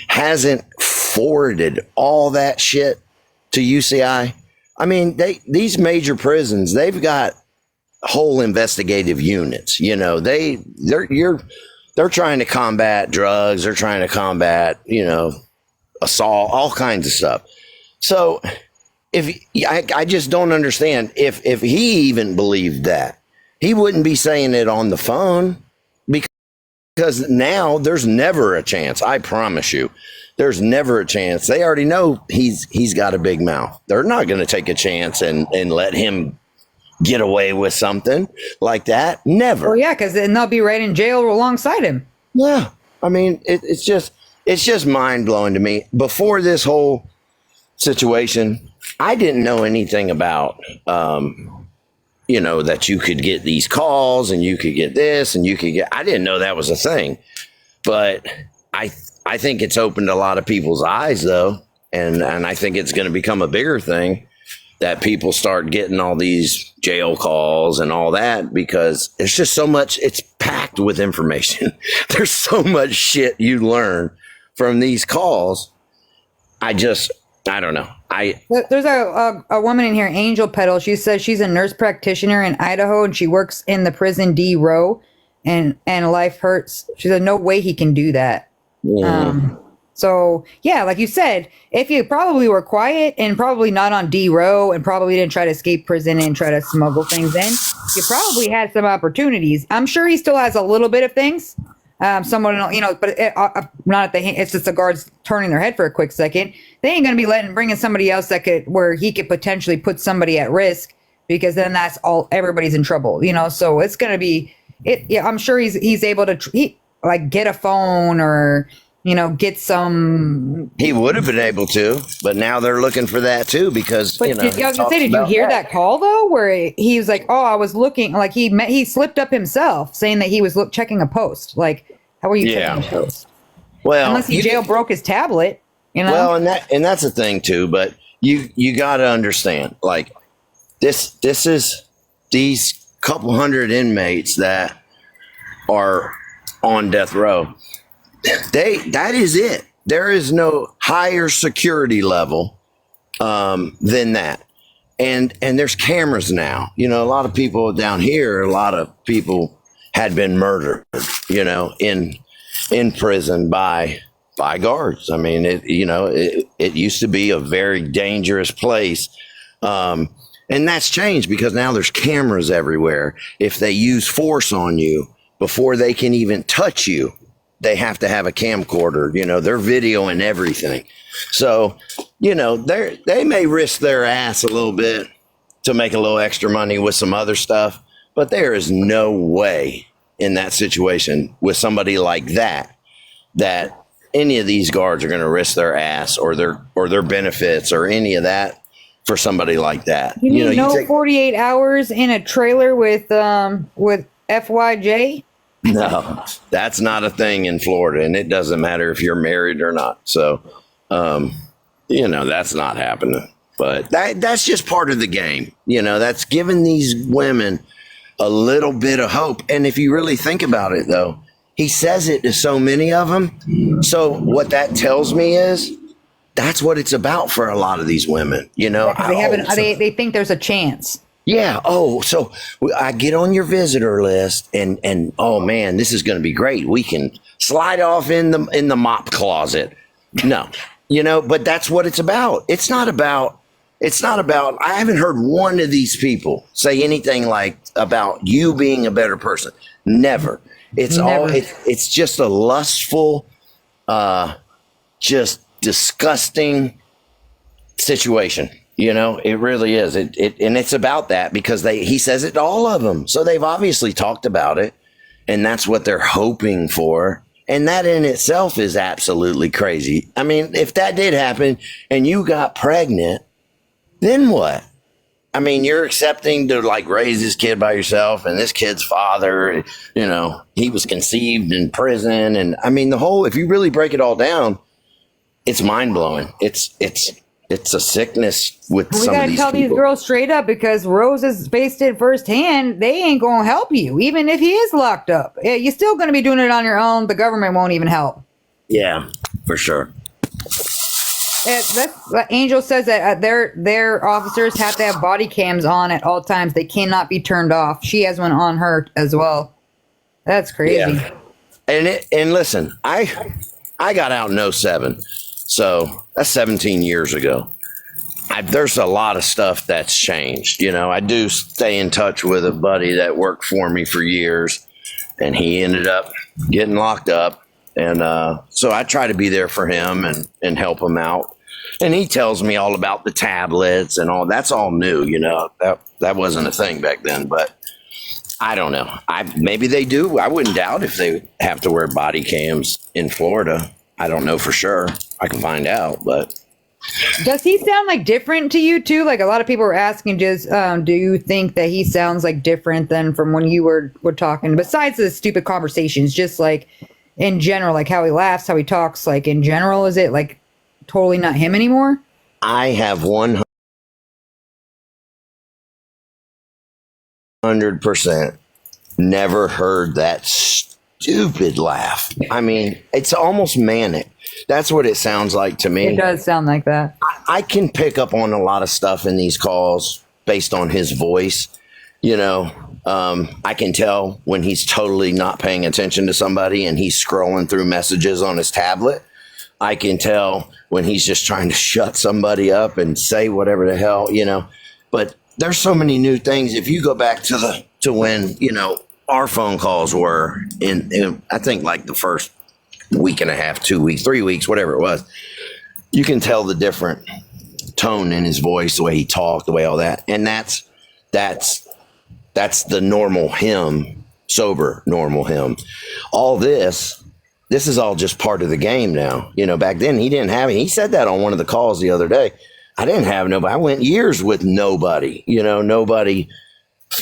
hasn't forwarded all that shit to UCI. I mean, these major prisons, they've got whole investigative units. You know, they're trying to combat drugs, they're trying to combat, assault, all kinds of stuff. So I just don't understand if he even believed that, he wouldn't be saying it on the phone, because now there's never a chance. I promise you, there's never a chance. They already know he's got a big mouth. They're not going to take a chance and let him get away with something like that. Never. Oh yeah, because then they'll be right in jail alongside him. Yeah, I mean, it's just mind blowing to me. Before this whole situation, I didn't know anything about, that you could get these calls and you could get this and you could get. I didn't know that was a thing, but I think it's opened a lot of people's eyes though, and I think it's going to become a bigger thing, that people start getting all these jail calls and all that, because there's just so much. It's packed with information. There's so much shit you learn from these calls. I don't know. There's a woman in here, Angel Petal. She says she's a nurse practitioner in Idaho and she works in the prison D row, and life hurts. She said no way he can do that. Yeah. So yeah, like you said, if you probably were quiet and probably not on D row and probably didn't try to escape prison and try to smuggle things in, you probably had some opportunities. I'm sure he still has a little bit of things. Someone, but not at the. It's just the guards turning their head for a quick second. They ain't gonna be bringing somebody else where he could potentially put somebody at risk, because then that's all. Everybody's in trouble, So it's gonna be it. Yeah, I'm sure he's able to get a phone or get some. He would have been able to, but now they're looking for that too, because I was gonna say, did you hear that call though, where he was like, "Oh, I was looking," like he slipped up himself, saying that he was checking a post. Like, how are you checking a post? Well, unless he jailbroke his tablet, Well, and that's a thing too. But you got to understand, like this is these couple hundred inmates that are on death row. That is it. There is no higher security level than that. And there's cameras now. A lot of people down here, a lot of people had been murdered, in prison by guards. I mean, it used to be a very dangerous place. And that's changed because now there's cameras everywhere. If they use force on you before they can even touch you, they have to have a camcorder, they're videoing everything. So, they may risk their ass a little bit to make a little extra money with some other stuff, but there is no way in that situation with somebody like that any of these guards are going to risk their ass or their benefits or any of that for somebody like that. You mean 48 hours in a trailer with FYJ? No, that's not a thing in Florida, and it doesn't matter if you're married or not. So, that's not happening. But that's just part of the game. That's giving these women a little bit of hope. And if you really think about it, though, he says it to so many of them. So what that tells me is that's what it's about for a lot of these women. They think there's a chance. Yeah. Oh, so I get on your visitor list and oh man, this is going to be great. We can slide off in the mop closet. No, but that's what it's about. It's not about, I haven't heard one of these people say anything like about you being a better person. Never. It's just a lustful, just disgusting situation. It really is. And it's about that because he says it to all of them. So they've obviously talked about it, and that's what they're hoping for. And that in itself is absolutely crazy. I mean, if that did happen and you got pregnant, then what? I mean, you're accepting to raise this kid by yourself, and this kid's father, he was conceived in prison. And I mean, if you really break it all down, it's mind blowing. It's a sickness with some of these people. We gotta tell these girls straight up, because Rose has faced it firsthand. They ain't gonna help you, even if he is locked up. Yeah, you're still gonna be doing it on your own. The government won't even help. Yeah, for sure. Angel says that their officers have to have body cams on at all times. They cannot be turned off. She has one on her as well. That's crazy. Yeah. And listen, I got out in '07, so that's 17 years ago. There's a lot of stuff that's changed. You know, I do stay in touch with a buddy that worked for me for years, and he ended up getting locked up. And so I try to be there for him and help him out. And he tells me all about the tablets and all. That's all new, you know. That wasn't a thing back then, but I don't know. Maybe they do. I wouldn't doubt if they have to wear body cams in Florida. I don't know for sure. I can find out, but does he sound like different to you too? Like a lot of people were asking, just do you think that he sounds like different than from when you were talking? Besides the stupid conversations, just like in general, like how he laughs, how he talks, like in general, is it like totally not him anymore? I have 100% never heard that stupid laugh. I mean, it's almost manic. That's what it sounds like to me. It does sound like that. I can pick up on a lot of stuff in these calls based on his voice. You know, I can tell when he's totally not paying attention to somebody and he's scrolling through messages on his tablet. I can tell when he's just trying to shut somebody up and say whatever the hell, you know. But there's so many new things. If you go back to when, you know, our phone calls were in I think like the first week and a half, 2 weeks, 3 weeks, whatever it was, you can tell the different tone in his voice, the way he talked, the way all that. And that's the normal him, sober, normal him. All this is all just part of the game now. You know, back then he didn't have it. He said that on one of the calls the other day. I didn't have nobody. I went years with nobody, you know, nobody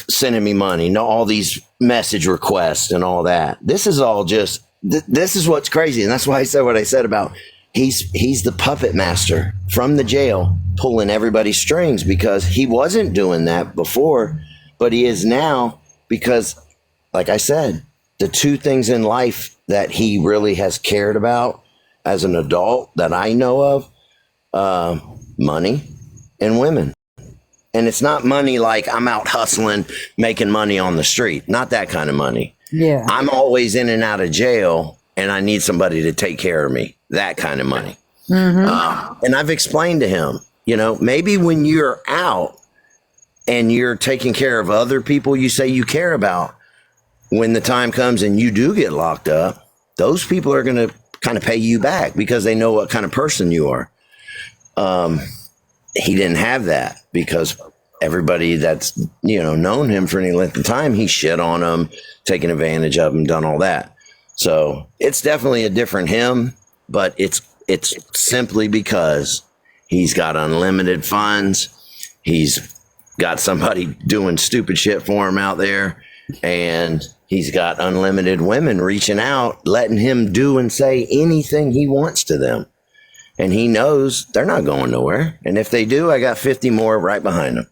sending me money, no, all these message requests and all that. This is all just, this is what's crazy. And that's why I said what I said about he's the puppet master from the jail pulling everybody's strings, because he wasn't doing that before, but he is now, because like I said, the two things in life that he really has cared about as an adult that I know of, money and women. And it's not money like I'm out hustling, making money on the street. Not that kind of money. Yeah. I'm always in and out of jail and I need somebody to take care of me. That kind of money. Mm-hmm. And I've explained to him, you know, maybe when you're out and you're taking care of other people you say you care about, when the time comes and you do get locked up, those people are going to kind of pay you back because they know what kind of person you are. He didn't have that because everybody that's, you know, known him for any length of time, he shit on them, taken advantage of them, done all that. So it's definitely a different him, but it's simply because he's got unlimited funds. He's got somebody doing stupid shit for him out there, and he's got unlimited women reaching out, letting him do and say anything he wants to them. And he knows they're not going nowhere. And if they do, I got 50 more right behind them.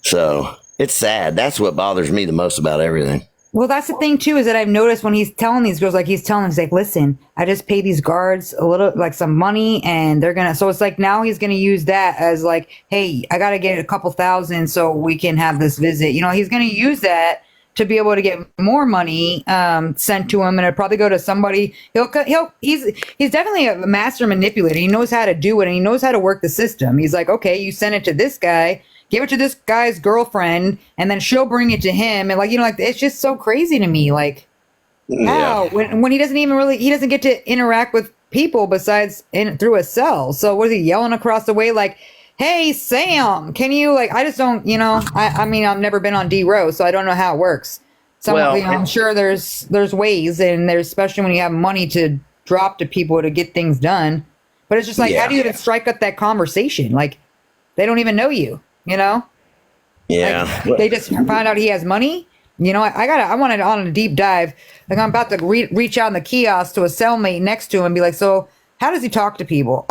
So it's sad. That's what bothers me the most about everything. Well, that's the thing, too, is that I've noticed when he's telling these girls, like he's like, listen, I just pay these guards a little, like some money, and they're going to, so it's like now he's going to use that as like, hey, I got to get a couple thousand so we can have this visit. You know, he's going to use that to be able to get more money sent to him, and it'll probably go to somebody. He's definitely a master manipulator. He knows how to do it, and he knows how to work the system. He's like, okay, you send it to this guy, give it to this guy's girlfriend, and then she'll bring it to him. And like, you know, like it's just so crazy to me. Like, how when he doesn't even really, he doesn't get to interact with people besides through a cell. So what is he yelling across the way like, hey, Sam, can you, like, I just don't, you know, I mean, I've never been on D row, so I don't know how it works. You know, I'm sure there's ways, and there's, especially when you have money to drop to people to get things done. But it's just like, how do you even strike up that conversation? Like, they don't even know you, you know? Yeah. Like, they just find out he has money. You know, I wanted on a deep dive. Like, I'm about to reach out in the kiosk to a cellmate next to him and be like, so how does he talk to people?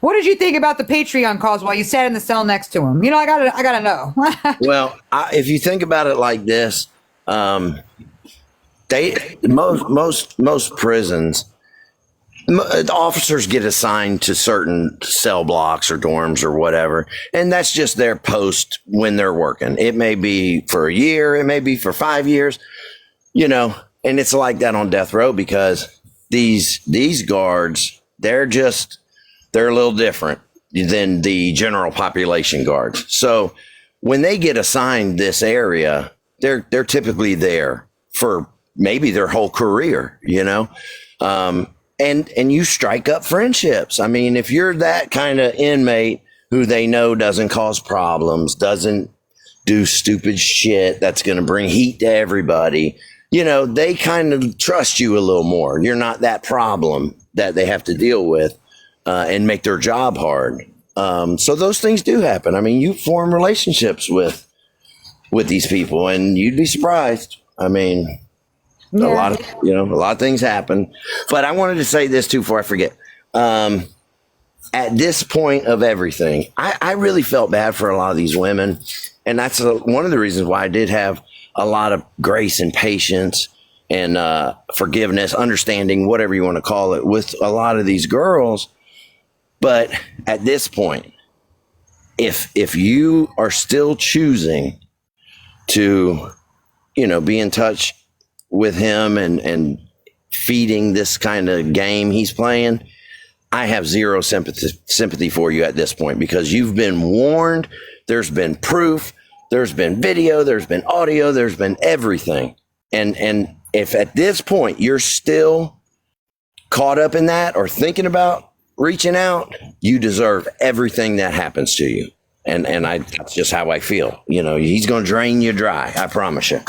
What did you think about the Patreon calls while you sat in the cell next to him? You know, I gotta know. Well, if you think about it like this, most prisons, Officers get assigned to certain cell blocks or dorms or whatever, and that's just their post when they're working. It may be for a year, it may be for 5 years, and it's like that on death row because these guards, they're a little different than the general population guards. So when they get assigned this area, they're typically there for maybe their whole career, and you strike up friendships. I mean, if you're that kind of inmate who they know doesn't cause problems, doesn't do stupid shit that's going to bring heat to everybody, they kind of trust you a little more. You're not that problem that they have to deal with and make their job hard. So those things do happen. I mean, you form relationships with these people, and you'd be surprised. I mean, a lot of things happen. But I wanted to say this too before I forget. At this point of everything, I really felt bad for a lot of these women, and that's one of the reasons why I did have a lot of grace and patience and forgiveness, understanding, whatever you want to call it, with a lot of these girls. But at this point, if you are still choosing to, be in touch with him and feeding this kind of game he's playing, I have zero sympathy for you at this point, because you've been warned. There's been proof. There's been video. There's been audio. There's been everything. And if at this point you're still caught up in that or thinking about reaching out, you deserve everything that happens to you. And that's just how I feel. He's going to drain you dry. I promise you.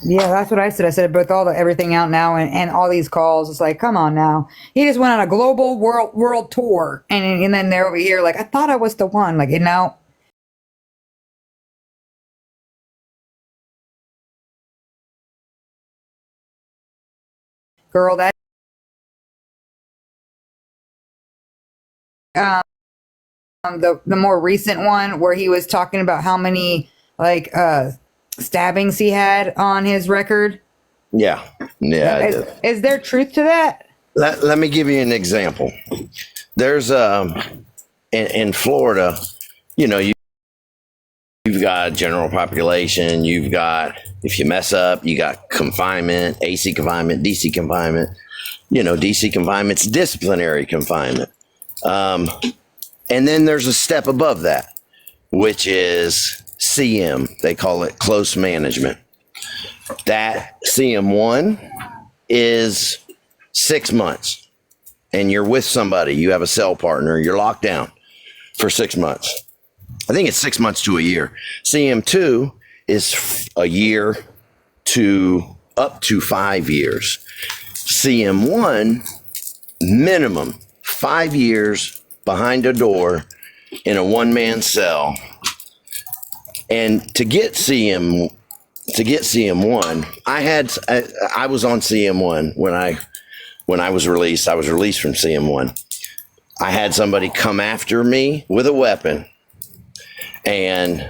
Yeah, that's what I said. I said with everything out now and all these calls, it's like, come on now. He just went on a global world tour, and then they're over here like, I thought I was the one. Like, now. Girl, that the more recent one where he was talking about how many stabbings he had on his record. Yeah. Is there truth to that? Let me give you an example. There's in Florida, you've got general population, you've got, if you mess up, you got confinement, AC confinement, DC confinement. DC confinement's disciplinary confinement. And then there's a step above that, which is CM. They call it close management. That CM1 is 6 months, and you're with somebody. You have a cell partner. You're locked down for 6 months. I think it's 6 months to a year. CM2 is a year to up to 5 years. CM1, minimum 5 years behind a door in a one-man cell. And to get CM1, I was on CM1 when I was released. I was released from CM1. I had somebody come after me with a weapon, and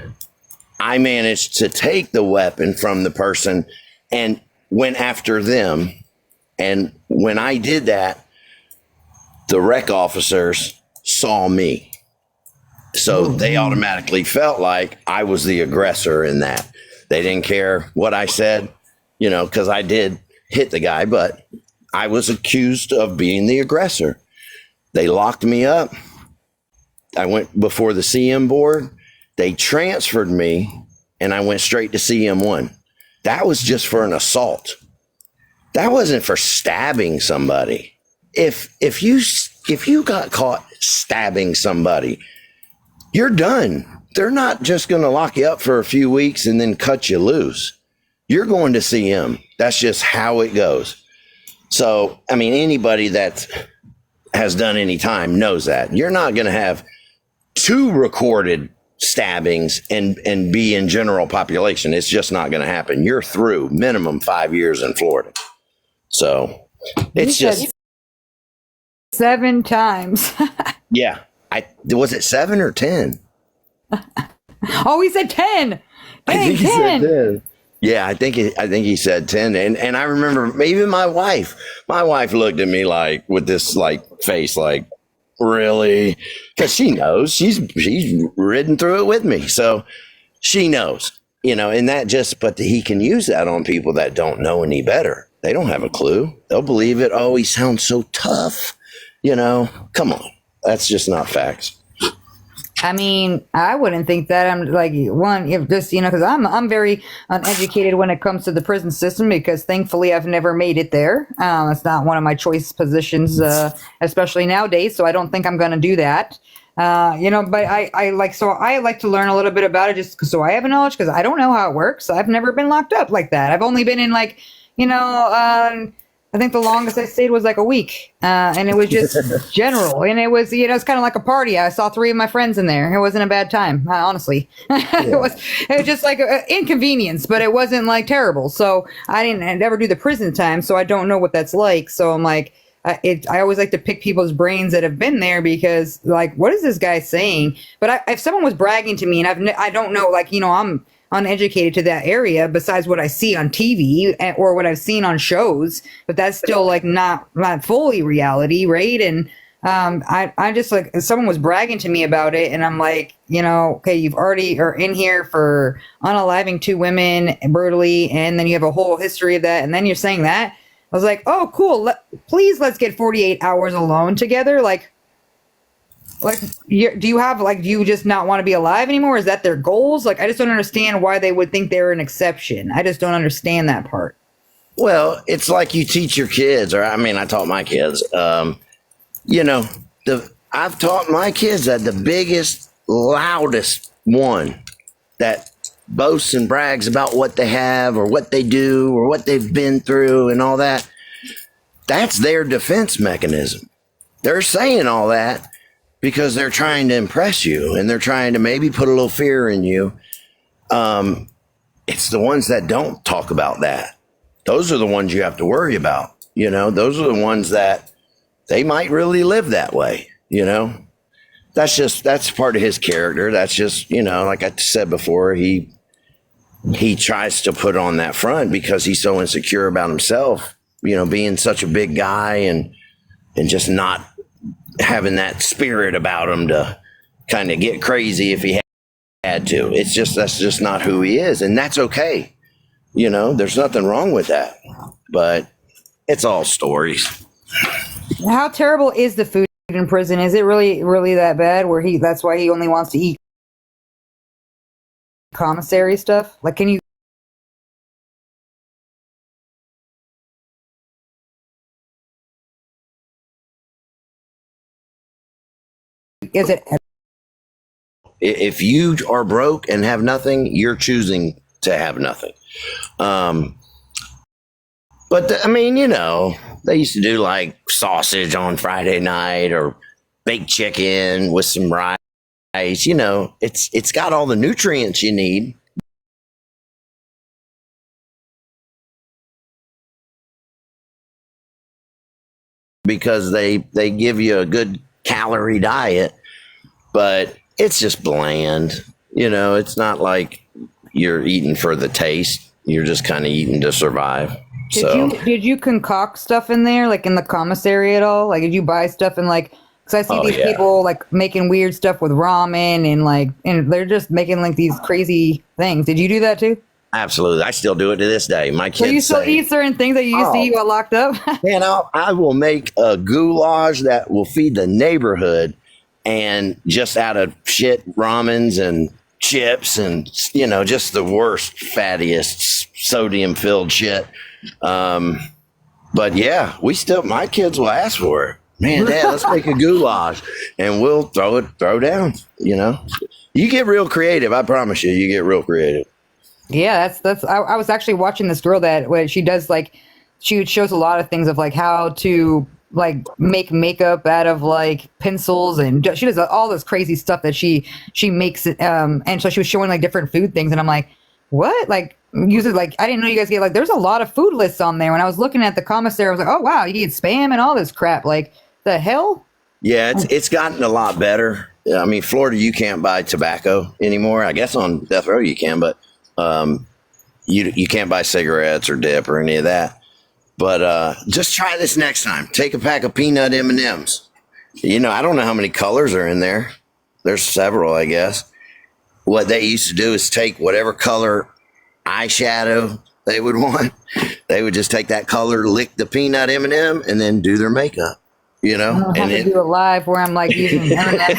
I managed to take the weapon from the person and went after them. And when I did that, the rec officers saw me. So they automatically felt like I was the aggressor in that. They didn't care what I said, because I did hit the guy, but I was accused of being the aggressor. They locked me up. I went before the CM board. They transferred me, and I went straight to CM1. That was just for an assault. That wasn't for stabbing somebody. If you got caught stabbing somebody, you're done. They're not just going to lock you up for a few weeks and then cut you loose. You're going to CM. That's just how it goes. So, I mean, anybody that has done any time knows that. You're not going to have 2 recorded stabbings and be in general population. It's just not going to happen. You're through minimum 5 years in Florida. So it's just 7 times. Yeah. Was it 7 or 10? Oh, he said 10. Dang, I think he 10. said 10. Yeah, I think he said 10. And I remember even my wife looked at me like with this like face, like, really? Because she knows she's ridden through it with me. So she knows, and that just, but he can use that on people that don't know any better. They don't have a clue. They'll believe it. Oh, he sounds so tough. Come on. That's just not facts. I mean, I wouldn't think that. I'm like, one, if just, because I'm very uneducated when it comes to the prison system, because thankfully I've never made it there. It's not one of my choice positions, especially nowadays. So I don't think I'm going to do that. But I like to learn a little bit about it just so I have a knowledge, because I don't know how it works. I've never been locked up like that. I've only been in like, I think the longest I stayed was like a week, and it was just general, and it was, it's kind of like a party. I saw 3 of my friends in there. It wasn't a bad time, honestly. It was just like an inconvenience, but it wasn't like terrible. So I didn't ever do the prison time, so I don't know what that's like. So I'm like, I always like to pick people's brains that have been there, because like, what is this guy saying? But if someone was bragging to me, and I don't know, like, I'm uneducated to that area besides what I see on TV or what I've seen on shows, but that's still like not fully reality, right? And I just, like, someone was bragging to me about it, and I'm like, okay, you've already are in here for unaliving 2 women brutally, and then you have a whole history of that, and then you're saying that. I was like, oh, cool. Please, let's get 48 hours alone together. Like, do you just not want to be alive anymore? Is that their goals? Like, I just don't understand why they would think they're an exception. I just don't understand that part. Well, it's like you teach your kids, or I taught my kids. I've taught my kids that the biggest, loudest one that boasts and brags about what they have or what they do or what they've been through and all that, that's their defense mechanism. They're saying all that because they're trying to impress you, and they're trying to maybe put a little fear in you. It's the ones that don't talk about that. Those are the ones you have to worry about. Those are the ones that they might really live that way. That's part of his character. That's just, like I said before, he tries to put on that front because he's so insecure about himself, being such a big guy and just not having that spirit about him to kind of get crazy if he had to. That's just not who he is. And that's okay. There's nothing wrong with that, but it's all stories. How terrible is the food in prison? Is it really, really that bad where that's why he only wants to eat commissary stuff? Like, can you? Is it? If you are broke and have nothing, you're choosing to have nothing. They used to do like sausage on Friday night or baked chicken with some rice. It's got all the nutrients you need. Because they give you a good calorie diet, but it's just bland. It's not like you're eating for the taste. You're just kind of eating to survive. Did you concoct stuff in there, like in the commissary at all? Like, did you buy stuff and like? Because I see these people like making weird stuff with ramen and they're just making like these crazy things. Did you do that too? Absolutely, I still do it to this day. My kids. So you still eat certain things that you used to eat while locked up? Man, I will make a goulash that will feed the neighborhood, and just out of shit ramens and chips and just the worst, fattiest, sodium-filled shit. But yeah, my kids will ask for it. Man, Dad, let's make a goulash, and we'll throw down. You get real creative. I promise you, you get real creative. Yeah, that's. I was actually watching this girl that she does like, she shows a lot of things of like how to like make makeup out of like pencils, and she does all this crazy stuff that she makes. And so she was showing like different food things, and I'm like, what? Like, use it like, I didn't know you guys get like, there's a lot of food lists on there. When I was looking at the commissary, I was like, oh wow, you eat spam and all this crap. Like, the hell? Yeah, it's gotten a lot better. Florida, you can't buy tobacco anymore. I guess on death row you can, but you can't buy cigarettes or dip or any of that. But just try this next time. Take a pack of peanut M&Ms. You know, I don't know how many colors are in there. There's several, I guess. What they used to do is take whatever color eyeshadow they would want. They would just take that color, lick the peanut M&M, and then do their makeup. You know, I'll have to do it live where I'm like using M&M.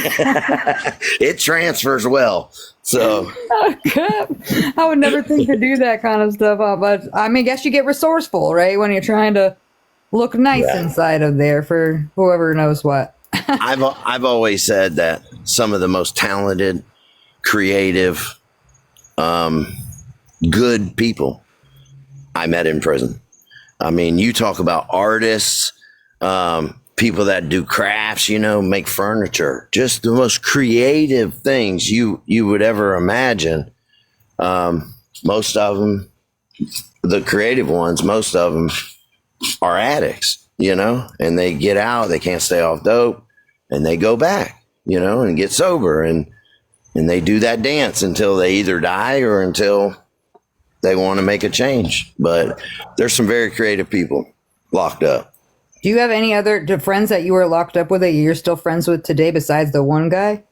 It transfers well. So I would never think to do that kind of stuff. But I mean, I guess you get resourceful, right? When you're trying to look nice inside of there for whoever knows what. I've always said that some of the most talented, creative, good people I met in prison. I mean, you talk about artists, people that do crafts, you know, make furniture, just the most creative things you would ever imagine. Most of them, the creative ones, most of them are addicts, you know, and they get out, they can't stay off dope, and they go back, you know, and get sober, and they do that dance until they either die or until they want to make a change. But there's some very creative people locked up. Do you have any other friends that you were locked up with that you're still friends with today besides the one guy?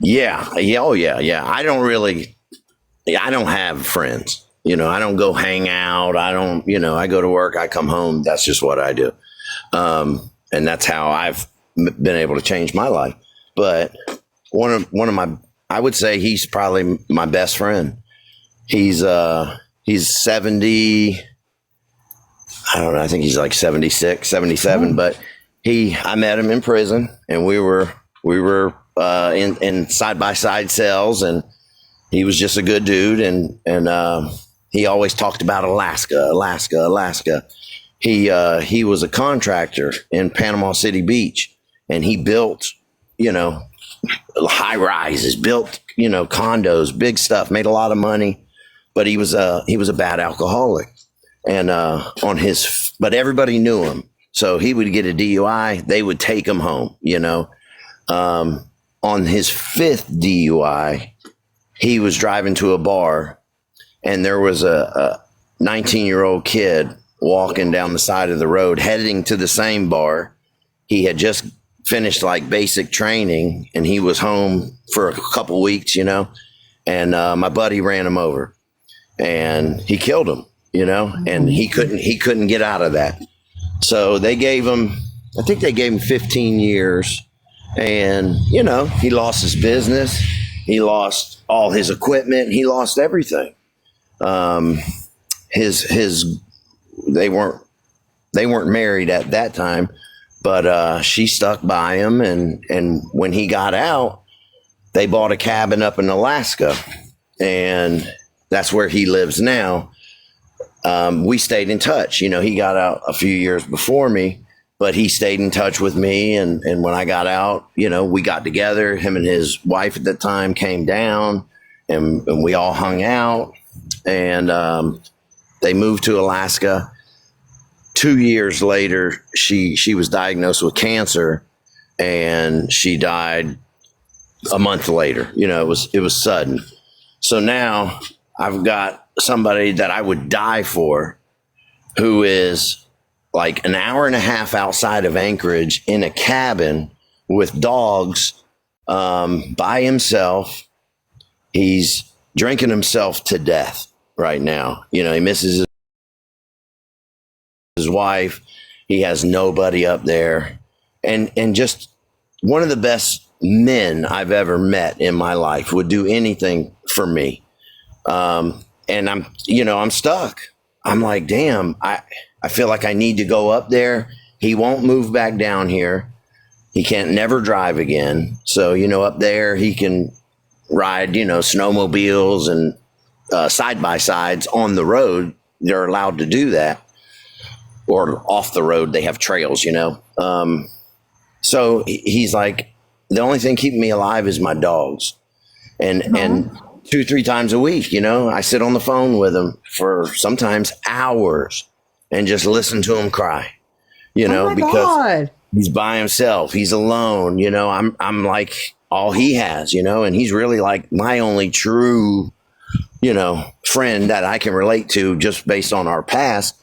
Yeah. Oh, yeah. I don't have friends. You know, I don't go hang out. I go to work, I come home. That's just what I do. And that's how I've been able to change my life. But one of my, I would say he's probably my best friend. He's 70. I don't know. I think he's like 76, 77, but I met him in prison, and we were in side by side cells, and he was just a good dude. And he always talked about Alaska. He was a contractor in Panama City Beach, and he built, you know, high rises, built, you know, condos, big stuff, made a lot of money, but he was a bad alcoholic. And but everybody knew him. So he would get a DUI. They would take him home, you know. On his fifth DUI, he was driving to a bar, and there was a 19-year-old kid walking down the side of the road heading to the same bar. He had just finished like basic training, and he was home for a couple weeks, you know. And my buddy ran him over, and he killed him. You know, and he couldn't get out of that. So I think they gave him 15 years, and, you know, he lost his business. He lost all his equipment. He lost everything. They weren't married at that time, but she stuck by him. And when he got out, they bought a cabin up in Alaska, and that's where he lives now. We stayed in touch. You know, he got out a few years before me, but he stayed in touch with me. And when I got out, you know, we got together. Him and his wife at the time came down, and we all hung out. And they moved to Alaska. 2 years later, she was diagnosed with cancer, and she died a month later. You know, it was sudden. So now I've got somebody that I would die for, who is like an hour and a half outside of Anchorage in a cabin with dogs, by himself. He's drinking himself to death right now. You know, he misses his wife. He has nobody up there, and just one of the best men I've ever met in my life. Would do anything for me. And I'm stuck. I'm like, damn, I feel like I need to go up there. He won't move back down here. He can't never drive again. So, you know, up there he can ride, you know, snowmobiles and side by sides on the road. They're allowed to do that. Or off the road, they have trails, you know. So he's like, the only thing keeping me alive is my dogs. And 2-3 times a week, you know, I sit on the phone with him for sometimes hours and just listen to him cry, you know, because he's by himself. He's alone. You know, I'm like all he has, you know, and he's really like my only true friend that I can relate to just based on our past.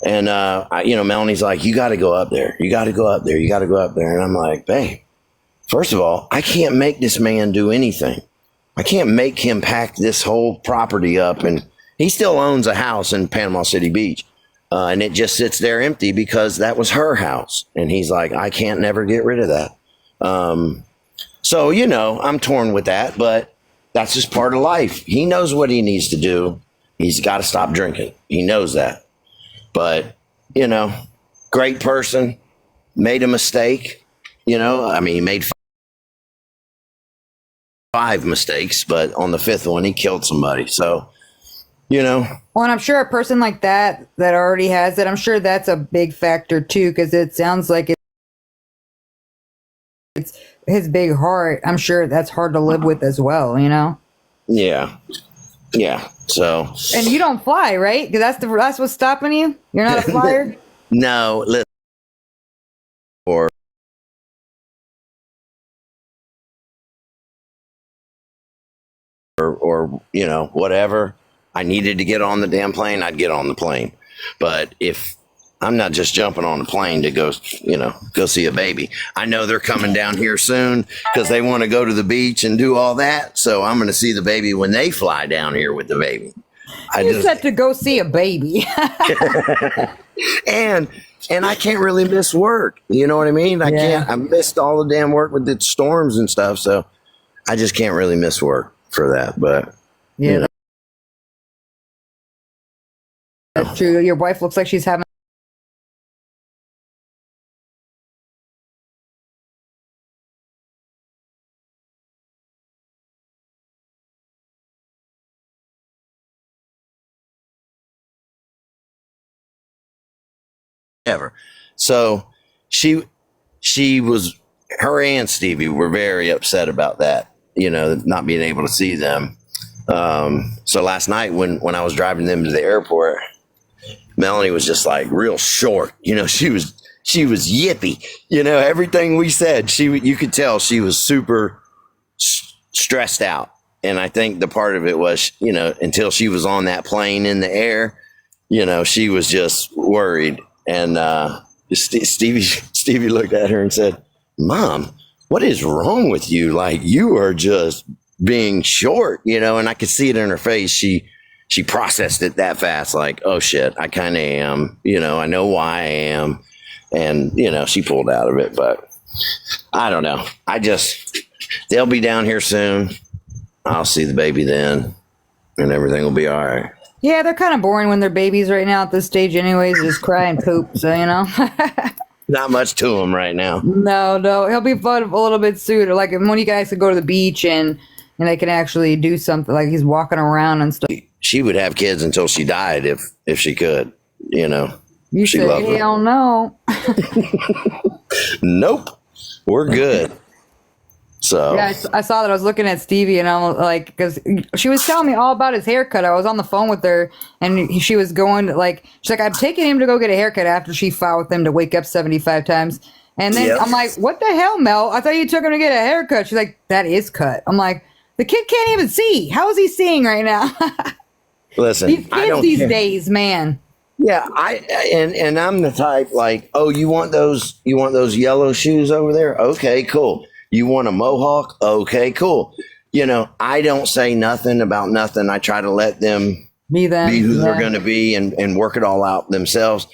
And, Melanie's like, you got to go up there. You got to go up there. You got to go up there. And I'm like, babe, first of all, I can't make this man do anything. I can't make him pack this whole property up. And he still owns a house in Panama City Beach. And it just sits there empty because that was her house. And he's like, I can't never get rid of that. So, I'm torn with that, but that's just part of life. He knows what he needs to do. He's got to stop drinking. He knows that. But, great person, made a mistake. He made 5 mistakes, but on the 5th one, he killed somebody. So, Well, and I'm sure a person like that already has it, I'm sure that's a big factor too, because it sounds like it's his big heart. I'm sure that's hard to live with as well, Yeah. Yeah. So. And you don't fly, right? Because that's what's stopping you. You're not a flyer. No. Listen. Or whatever. I needed to get on the damn plane, I'd get on the plane. But if I'm not just jumping on a plane to go see a baby. I know they're coming down here soon because they want to go to the beach and do all that. So I'm going to see the baby when they fly down here with the baby. You said to go see a baby. and I can't really miss work. You know what I mean? I missed all the damn work with the storms and stuff. So I just can't really miss work for that. But, That's true. Your wife looks like she's having ever. So she was, her and Stevie were very upset about that, not being able to see them. So last night when I was driving them to the airport, Melanie was just like real short, she was yippy, everything we said, you could tell she was super stressed out. And I think the part of it was, until she was on that plane in the air, she was just worried. And Stevie looked at her and said, Mom, what is wrong with you? Like, you are just being short, and I could see it in her face. She processed it that fast, like, oh shit, I kind of am, I know why I am. And, she pulled out of it, but I don't know. They'll be down here soon. I'll see the baby then and everything will be all right. Yeah, they're kind of boring when they're babies right now at this stage anyways, just cry and poop, so, Not much to them right now. No, he'll be fun a little bit sooner. Like when you guys could go to the beach and they can actually do something, like he's walking around and stuff. She would have kids until she died if she could, You she said, hell no. Nope, we're good. So yeah, I saw that. I was looking at Stevie and I'm like, because she was telling me all about his haircut. I was on the phone with her and she was going she's like, I'm taking him to go get a haircut after she fought with him to wake up 75 times. And then I'm like, what the hell, Mel? I thought you took him to get a haircut. She's like, that is cut. I'm like, the kid can't even see. How is he seeing right now? Listen, these kids these days, man. Yeah, and I'm the type like, oh, you want those yellow shoes over there? Okay, cool. You want a mohawk? Okay, cool. I don't say nothing about nothing. I try to let them be who they're going to be and work it all out themselves.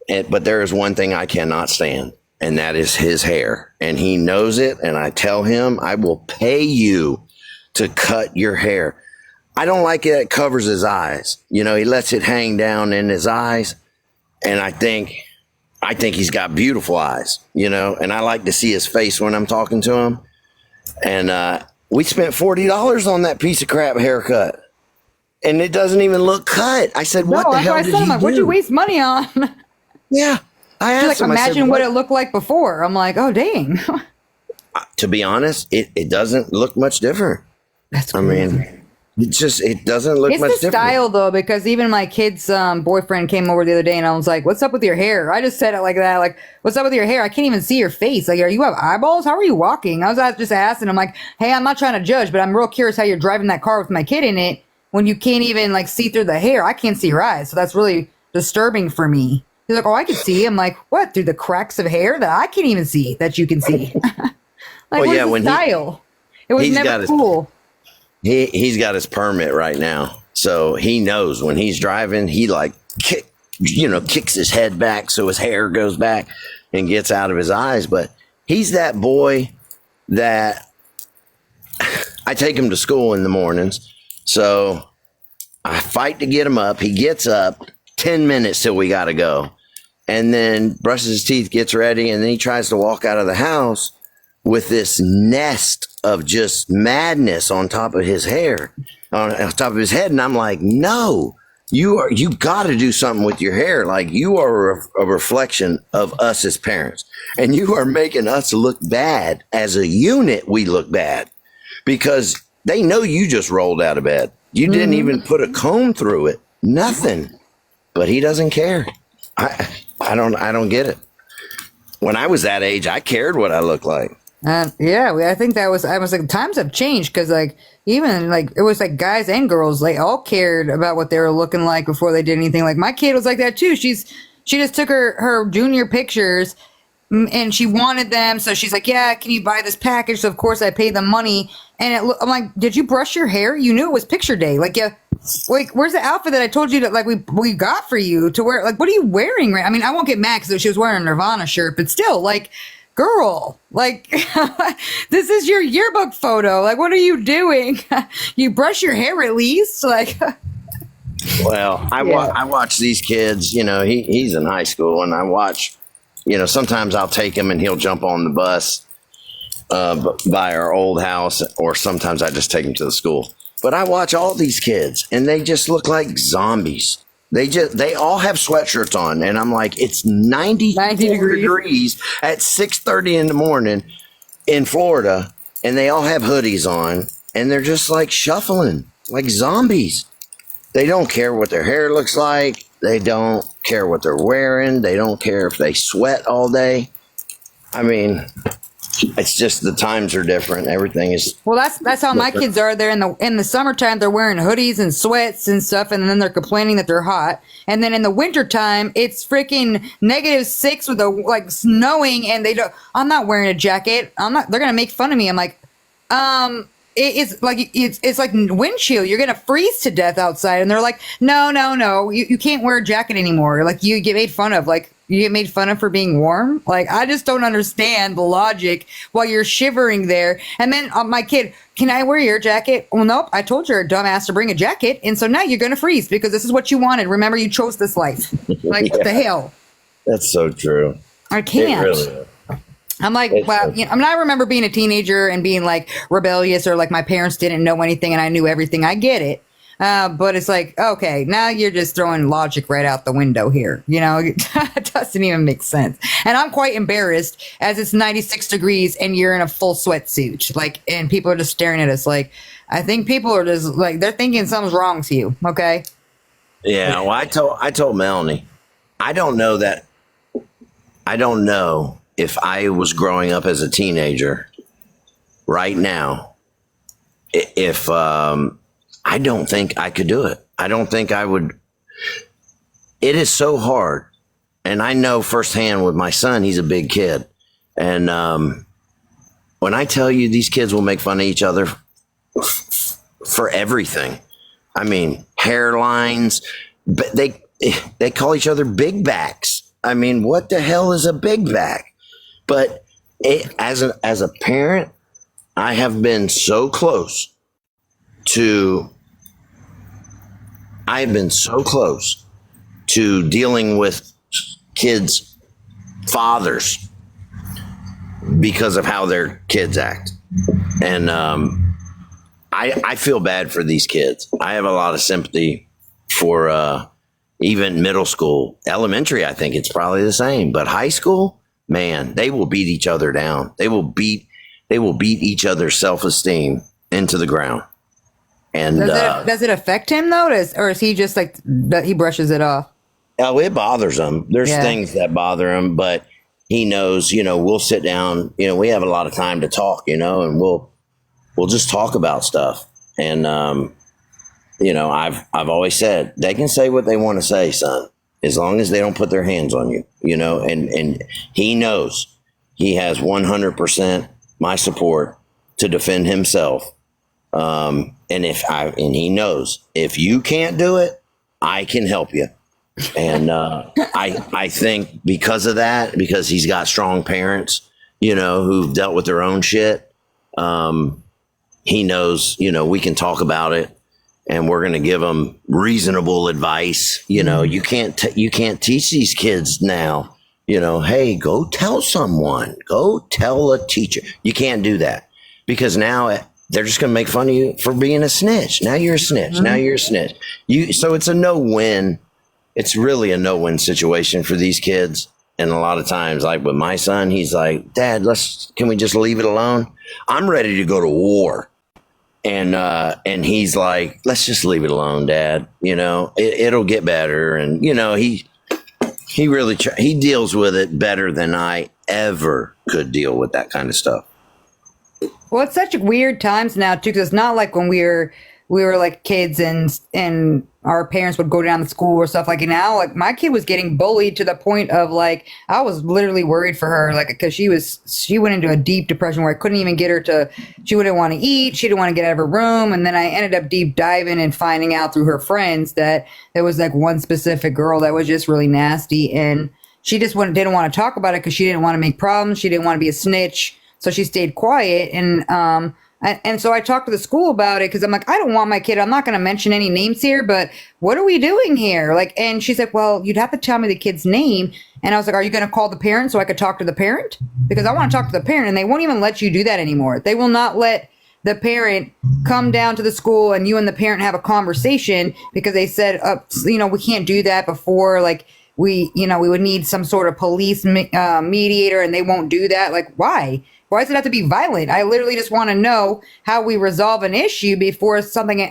But there is one thing I cannot stand, and that is his hair. And he knows it. And I tell him, I will pay you to cut your hair. I don't like it. It covers his eyes. He lets it hang down in his eyes. And I think he's got beautiful eyes, and I like to see his face when I'm talking to him. And we spent $40 on that piece of crap haircut, and it doesn't even look cut. I said, what the hell did he do? What'd you waste money on? Yeah. I asked him, imagine what it looked like before. I'm like, oh, dang. To be honest, it doesn't look much different. That's crazy. I mean, it doesn't look much different. It's the style, though, because even my kid's boyfriend came over the other day, and I was like, what's up with your hair? I just said it like that, like, what's up with your hair? I can't even see your face. Like, you have eyeballs? How are you walking? I was just asking him, like, hey, I'm not trying to judge, but I'm real curious how you're driving that car with my kid in it. when you can't even like see through the hair. I can't see your eyes, so that's really disturbing for me. He's like, oh, I can see. I'm like, what? Through the cracks of hair that I can't even see that you can see. Like, Well, yeah, what's the style? It was never cool. He's got his permit right now, so he knows when he's driving, he like kicks his head back so his hair goes back and gets out of his eyes. But he's that boy that I take him to school in the mornings, so I fight to get him up. He gets up 10 minutes till we got to go, and then brushes his teeth, gets ready, and then he tries to walk out of the house with this nest of just madness on top of his hair, on top of his head. And I'm like, no, you got to do something with your hair. Like, you are a reflection of us as parents, and you are making us look bad. As a unit, we look bad because they know you just rolled out of bed. You didn't even put a comb through it, nothing. But he doesn't care. I don't get it. When I was that age, I cared what I looked like. Yeah, I think I was like, times have changed, because like, even like, it was like guys and girls, they all cared about what they were looking like before they did anything. Like, my kid was like that too. She just took her junior pictures and she wanted them. So she's like, yeah, can you buy this package? So of course I paid the money, and I'm like, did you brush your hair? You knew it was picture day. Like, yeah. Like, where's the outfit that I told you that like we got for you to wear? Like, what are you wearing? Right? I mean, I won't get mad because she was wearing a Nirvana shirt, but still, like, girl, like, this is your yearbook photo. Like, what are you doing? You brush your hair at least, like. Well, I watch these kids. You know, he's in high school, and I watch. You know, sometimes I'll take him and he'll jump on the bus by our old house, or sometimes I just take him to the school. But I watch all these kids, and they just look like zombies. They all have sweatshirts on, and I'm like, it's 90 degrees at 6:30 in the morning in Florida, and they all have hoodies on, and they're just like shuffling like zombies. They don't care what their hair looks like. They don't care what they're wearing. They don't care if they sweat all day. I mean, it's just the times are different. Everything is. Well, that's how my kids are. They're in the summertime, they're wearing hoodies and sweats and stuff, and then they're complaining that they're hot. And then in the wintertime, it's freaking -6 with like snowing, and I'm not wearing a jacket. They're gonna make fun of me. I'm like, it's like wind chill. You're gonna freeze to death outside. And they're like, no, you can't wear a jacket anymore. Like, you get made fun of. Like, you get made fun of for being warm. Like, I just don't understand the logic while you're shivering there. And then my kid, can I wear your jacket? Well, nope. I told your dumbass to bring a jacket, and so now you're gonna freeze because this is what you wanted. Remember, you chose this life. Like, what the hell? That's so true. I can't. It really is. I'm like, well, I mean, I remember being a teenager and being like rebellious, or like my parents didn't know anything and I knew everything. I get it. But it's like, okay, now you're just throwing logic right out the window here. You know, it doesn't even make sense. And I'm quite embarrassed as it's 96 degrees and you're in a full sweatsuit. Like, and people are just staring at us. Like, I think people are just like, they're thinking something's wrong with you. Okay. Yeah. Well, I told Melanie, I don't know if I was growing up as a teenager right now, if I don't think I could do it. I don't think I would. It is so hard. And I know firsthand with my son, he's a big kid. And when I tell you these kids will make fun of each other for everything, I mean, hairlines, but they call each other big backs. I mean, what the hell is a big back? But as a parent, I have been so close to dealing with kids' fathers because of how their kids act. And I feel bad for these kids. I have a lot of sympathy for even middle school. Elementary, I think it's probably the same. But high school, man, they will beat each other down. They will beat each other's self-esteem into the ground. And does it affect him though, or is he just like that? He brushes it off? Oh, it bothers him. There's things that bother him, but he knows. You know, we'll sit down. You know, we have a lot of time to talk. You know, and we'll just talk about stuff. And I've always said they can say what they want to say, son, as long as they don't put their hands on you, and he knows he has 100% my support to defend himself. And he knows if you can't do it, I can help you. And I think because of that, because he's got strong parents, who've dealt with their own shit, he knows, we can talk about it and we're going to give them reasonable advice. You can't teach these kids now, hey, go tell someone, go tell a teacher. You can't do that because now they're just going to make fun of you for being a snitch. Now you're a snitch. Mm-hmm. Now you're a snitch. So it's a no-win. It's really a no-win situation for these kids. And a lot of times, like with my son, he's like, Dad, can we just leave it alone? I'm ready to go to war. And he's like, let's just leave it alone, Dad. It'll get better. And, he really, he deals with it better than I ever could deal with that kind of stuff. Well, it's such weird times now too, because it's not like when we were like kids and our parents would go down to school or stuff. Like now, like my kid was getting bullied to the point of like I was literally worried for her, like because she went into a deep depression where I couldn't even get her she wouldn't want to eat, she didn't want to get out of her room, and then I ended up deep diving and finding out through her friends that there was like one specific girl that was just really nasty, and she just didn't want to talk about it because she didn't want to make problems, she didn't want to be a snitch. So she stayed quiet, and so I talked to the school about it because I'm like, I don't want my kid. I'm not going to mention any names here, but what are we doing here? Like, and she's like, well, you'd have to tell me the kid's name. And I was like, are you going to call the parent so I could talk to the parent? Because I want to talk to the parent, and they won't even let you do that anymore. They will not let the parent come down to the school and you and the parent have a conversation because they said, we can't do that before, like, we would need some sort of police mediator, and they won't do that. Like, why? Why does it have to be violent? I literally just want to know how we resolve an issue before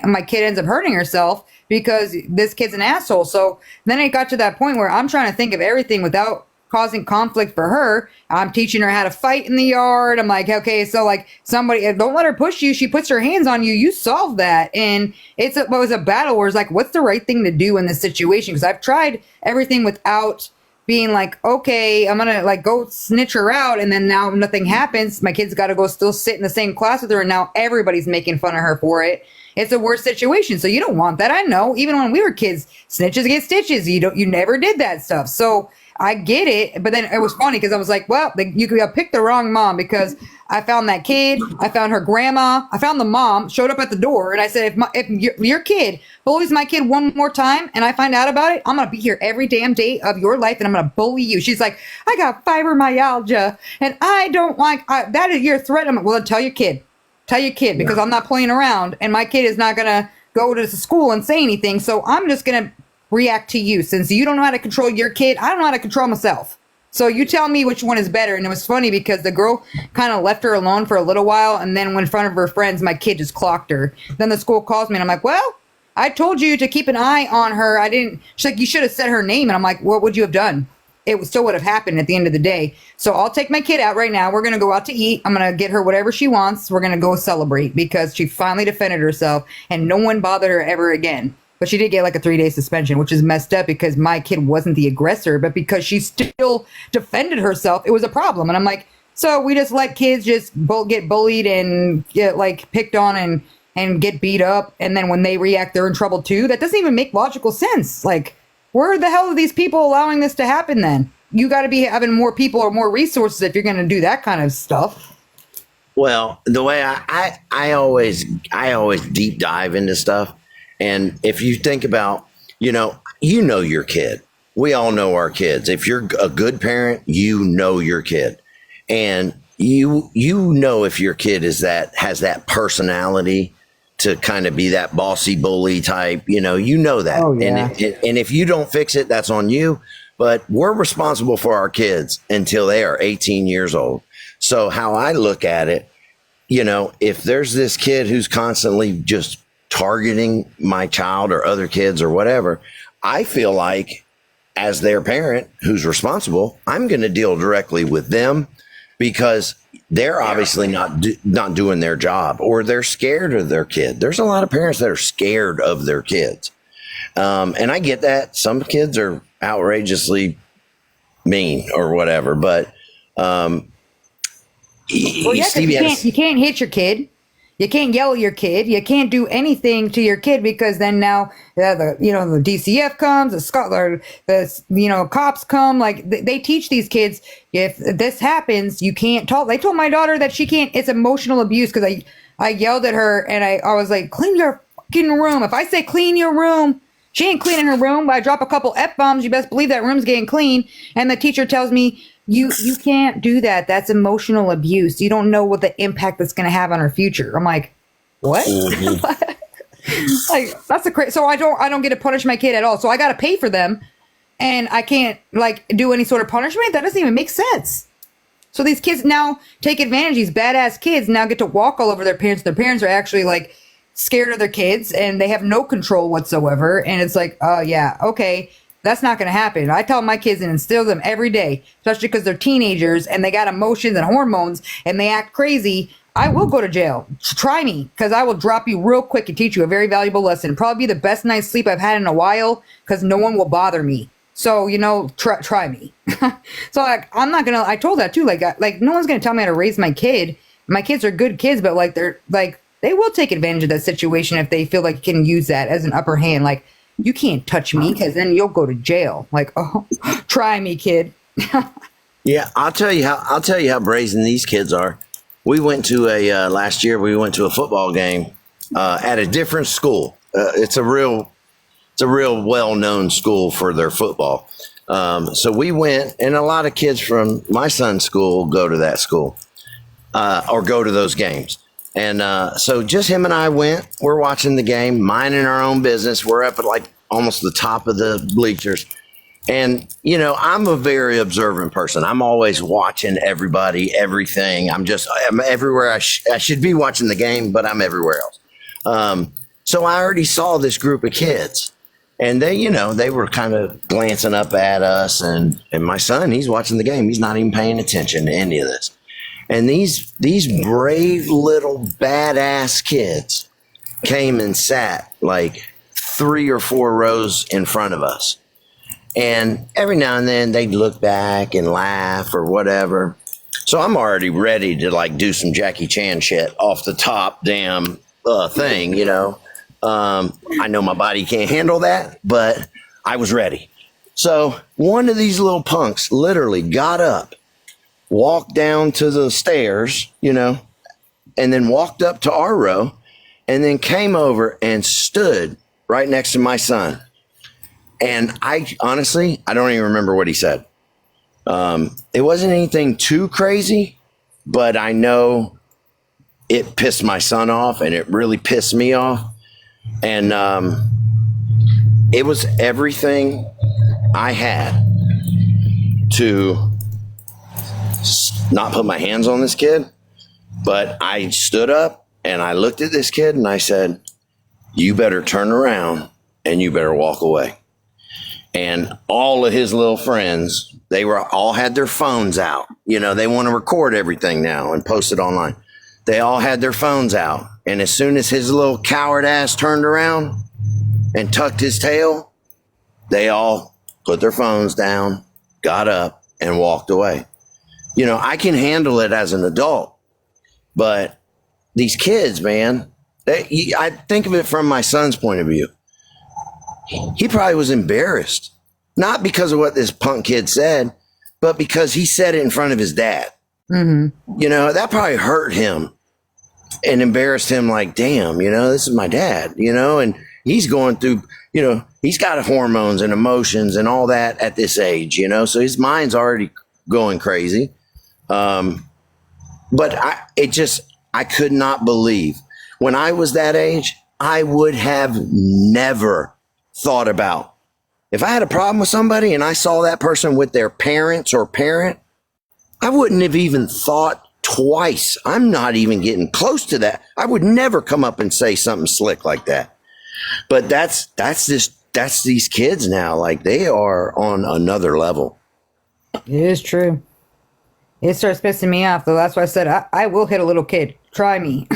my kid ends up hurting herself because this kid's an asshole. So then it got to that point where I'm trying to think of everything without causing conflict for her. I'm teaching her how to fight in the yard. I'm like, okay, so like somebody, don't let her push you. She puts her hands on you. You solve that. And it was a battle where it's like, what's the right thing to do in this situation? Because I've tried everything without being like, okay, I'm gonna like go snitch her out, and then now nothing happens. My kid's got to go still sit in the same class with her, and now everybody's making fun of her for it. It's a worse situation, so you don't want that. I know. Even when we were kids, snitches get stitches. You never did that stuff. So I get it, but then it was funny because I was like, well, you could have picked the wrong mom because I found that kid, I found her grandma, I found the mom, showed up at the door, and I said, if your kid bullies my kid one more time and I find out about it, I'm going to be here every damn day of your life and I'm going to bully you. She's like, I got fibromyalgia and I don't like, that is your threat. I'm like, well, tell your kid because I'm not playing around and my kid is not going to go to school and say anything. So I'm just going to react to you. Since you don't know how to control your kid, I don't know how to control myself. So you tell me which one is better. And it was funny because the girl kind of left her alone for a little while. And then when in front of her friends, my kid just clocked her. Then the school calls me and I'm like, well, I told you to keep an eye on her. I didn't. She's like, you should have said her name. And I'm like, what would you have done? It still would have happened at the end of the day. So I'll take my kid out right now. We're going to go out to eat. I'm going to get her whatever she wants. We're going to go celebrate because she finally defended herself and no one bothered her ever again. But she did get like a 3-day suspension, which is messed up because my kid wasn't the aggressor, but because she still defended herself, it was a problem. And I'm like, so we just let kids just get bullied and get like picked on and get beat up. And then when they react, they're in trouble too. That doesn't even make logical sense. Like, where the hell are these people allowing this to happen then? You got to be having more people or more resources if you're going to do that kind of stuff. Well, the way I always deep dive into stuff. And if you think about, you know your kid. We all know our kids. If you're a good parent, you know your kid. And you know if your kid has that personality to kind of be that bossy bully type, you know that. Oh, yeah. And if you don't fix it, that's on you. But we're responsible for our kids until they are 18 years old. So how I look at it, if there's this kid who's constantly just targeting my child or other kids or whatever, I feel like as their parent who's responsible, I'm going to deal directly with them. because they're obviously not doing their job, or they're scared of their kid. There's a lot of parents that are scared of their kids. And I get that. Some kids are outrageously mean or whatever, but Well, yeah, 'cause you can't hit your kid. You can't yell at your kid. You can't do anything to your kid, because then now the DCF comes, the cops come. Like they teach these kids, if this happens, you can't talk. They told my daughter that she can't. It's emotional abuse, because I yelled at her and I was like, clean your fucking room. If I say clean your room, she ain't cleaning her room. I drop a couple F-bombs, you best believe that room's getting clean. And the teacher tells me, you can't do that. That's emotional abuse. You don't know what the impact that's going to have on her future. I'm like, what? Mm-hmm. Like, that's a crazy. So I don't get to punish my kid at all. So I got to pay for them, and I can't like do any sort of punishment. That doesn't even make sense. So these kids now take advantage. These badass kids now get to walk all over their parents. Their parents are actually like scared of their kids, and they have no control whatsoever. And it's like, oh yeah, okay. That's not going to happen. I tell my kids and instill them every day, especially because they're teenagers and they got emotions and hormones and they act crazy. I will go to jail. Try me, because I will drop you real quick and teach you a very valuable lesson. Probably be the best night's sleep I've had in a while, because no one will bother me. So, try me. So I'm not going to, I told that too. Like no one's going to tell me how to raise my kid. My kids are good kids, but they will take advantage of that situation if they feel like you can use that as an upper hand. Like, you can't touch me, because then you'll go to jail. Like, oh, try me, kid. Yeah, I'll tell you how brazen these kids are. We went to last year. We went to a football game at a different school. It's a real well-known school for their football. So we went, and a lot of kids from my son's school go to that school or go to those games. And so just him and I went. We're watching the game, minding our own business. We're up at like almost the top of the bleachers. And, I'm a very observant person. I'm always watching everybody, everything. I'm everywhere. I should be watching the game, but I'm everywhere else. So I already saw this group of kids. And they were kind of glancing up at us. And my son, he's watching the game. He's not even paying attention to any of this. And these brave little badass kids came and sat like 3 or 4 rows in front of us. And every now and then they'd look back and laugh or whatever. So I'm already ready to like do some Jackie Chan shit off the top damn thing, I know my body can't handle that, but I was ready. So one of these little punks literally got up, walked down to the stairs, and then walked up to our row, and then came over and stood right next to my son. And I honestly don't even remember what he said. It wasn't anything too crazy, but I know it pissed my son off, and it really pissed me off. And it was everything I had to not put my hands on this kid, but I stood up and I looked at this kid and I said, you better turn around and you better walk away. And all of his little friends, they all had their phones out. They want to record everything now and post it online. They all had their phones out. And as soon as his little coward ass turned around and tucked his tail, they all put their phones down, got up, and walked away. I can handle it as an adult, but these kids, man, I think of it from my son's point of view. He probably was embarrassed, not because of what this punk kid said, but because he said it in front of his dad. Mm-hmm. That probably hurt him and embarrassed him. Like, damn, this is my dad, and he's going through, he's got hormones and emotions and all that at this age, so his mind's already going crazy. But I could not believe when I was that age, I would have never thought about if I had a problem with somebody and I saw that person with their parents or parent, I wouldn't have even thought twice. I'm not even getting close to that. I would never come up and say something slick like that. But that's these kids now. Like, they are on another level. It is true. It starts pissing me off, though. That's why I said I will hit a little kid. Try me.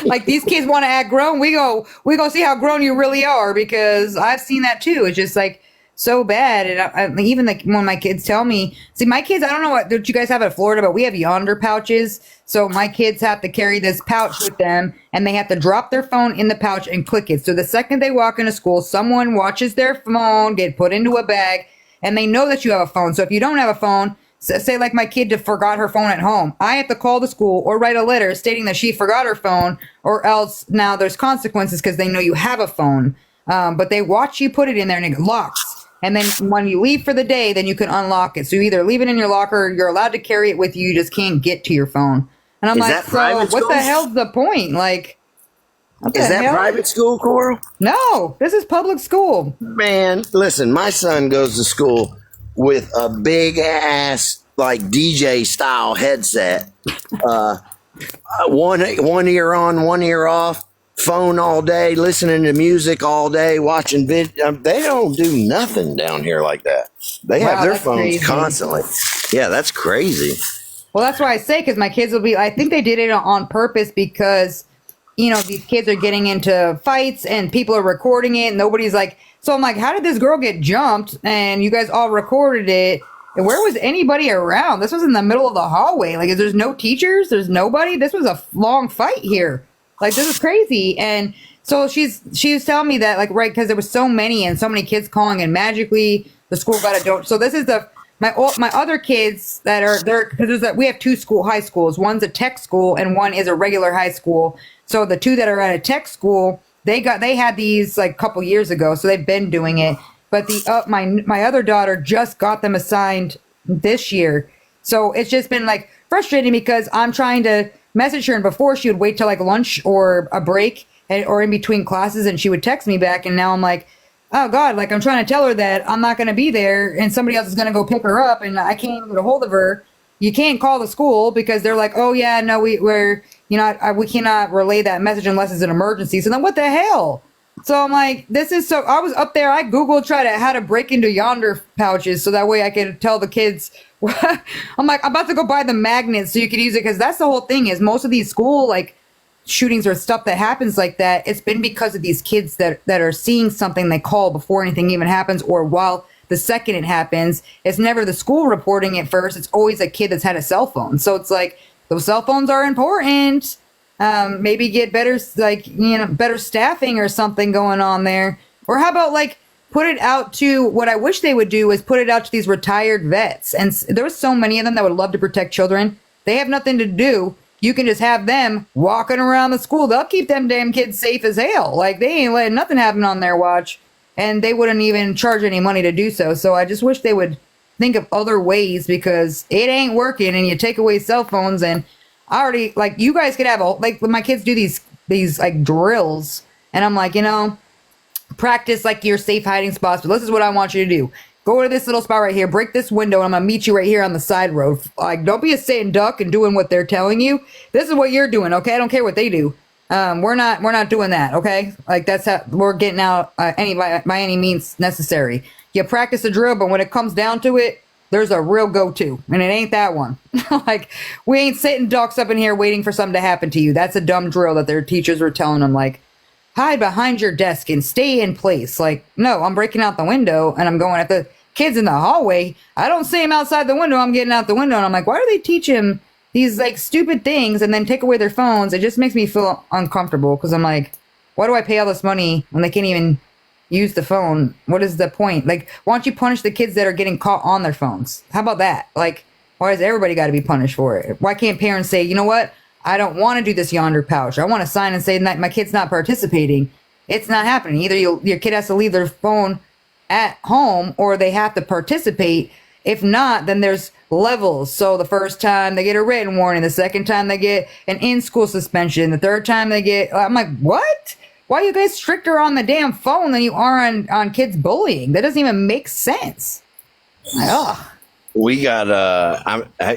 Like these kids want to act grown. We go see how grown you really are, because I've seen that too. It's just like so bad. And I even like when my kids tell me, see, my kids, I don't know what you guys have in Florida, but we have yonder pouches. So my kids have to carry this pouch with them, and they have to drop their phone in the pouch and click it. So the second they walk into school, someone watches their phone get put into a bag, and they know that you have a phone. So if you don't have a phone, say like my kid forgot her phone at home, I have to call the school or write a letter stating that she forgot her phone, or else now there's consequences because they know you have a phone. But they watch you put it in there and it locks. And then when you leave for the day, then you can unlock it. So you either leave it in your locker, you're allowed to carry it with you, you just can't get to your phone. And I'm like, so what the hell's the point? Like, is that private school, Coral? No, this is public school. Man, listen, my son goes to school with a big ass like DJ style headset, one ear on, one ear off, phone all day, listening to music all day, watching video. They don't do nothing down here like that. They have their phones crazy. Constantly. Yeah, that's crazy. Well, that's why I say, because my kids will be, I think they did it on purpose because, you know, these kids are getting into fights and people are recording it. And nobody's like, so I'm like, how did this girl get jumped? And you guys all recorded it. And where was anybody around? This was in the middle of the hallway. Like, there's no teachers. There's nobody. This was a long fight here. Like, this is crazy. And so she was telling me that, like, right, because there was so many and so many kids calling, and magically the school got a don't. So this is my other kids that are there, because we have two high schools. One's a tech school and one is a regular high school. So the two that are at a tech school, they had these like a couple years ago, so they've been doing it. But my other daughter just got them assigned this year. So it's just been like frustrating because I'm trying to message her, and before she would wait till like lunch or a break or in between classes, and she would text me back. And now I'm like, oh God, like I'm trying to tell her that I'm not going to be there and somebody else is going to go pick her up, and I can't even get a hold of her. You can't call the school because they're like, oh yeah, no, we're, you know, we cannot relay that message unless it's an emergency. So then what the hell? So I'm like, this is so, I was up there, I Googled how to break into yonder pouches so that way I could tell the kids. I'm like, I'm about to go buy the magnets so you could use it, because that's the whole thing is most of these school like shootings or stuff that happens like that, it's been because of these kids that are seeing something they call before anything even happens, or while the second it happens. It's never the school reporting it first. It's always a kid that's had a cell phone. So it's like, those cell phones are important. Maybe get better, like, you know, better staffing or something going on there. Or how about like put it out to, what I wish they would do is put it out to these retired vets. And there's so many of them that would love to protect children. They have nothing to do. You can just have them walking around the school. They'll keep them damn kids safe as hell. Like, they ain't letting nothing happen on their watch. And they wouldn't even charge any money to do so. So I just wish they would think of other ways, because it ain't working. And you take away cell phones, and I already, like, you guys could have like when my kids do these like drills, and I'm like, you know, practice like your safe hiding spots. But this is what I want you to do. Go to this little spot right here, break this window, and I'm gonna meet you right here on the side road. Like, don't be a sitting duck and doing what they're telling you. This is what you're doing, okay? I don't care what they do. We're not doing that, okay? Like, that's how we're getting out by any means necessary. You practice the drill, but when it comes down to it, there's a real go-to, and it ain't that one. Like, we ain't sitting ducks up in here waiting for something to happen to you. That's a dumb drill that their teachers were telling them, like, hide behind your desk and stay in place. Like, no, I'm breaking out the window and I'm going at the kids in the hallway. I don't see them outside the window. I'm getting out the window, and I'm like, why do they teach them these like stupid things and then take away their phones? It just makes me feel uncomfortable, because I'm like, why do I pay all this money when they can't even use the phone? What is the point? Like, why don't you punish the kids that are getting caught on their phones? How about that? Like, why does everybody got to be punished for it? Why can't parents say, you know what? I don't want to do this yonder pouch. I want to sign and say that my kid's not participating. It's not happening. Either your kid has to leave their phone at home, or they have to participate. If not, then there's levels. So the first time they get a written warning, the second time they get an in-school suspension, the third time they get, I'm like, what? Why are you guys stricter on the damn phone than you are on kids bullying? That doesn't even make sense. Like, ugh. We got,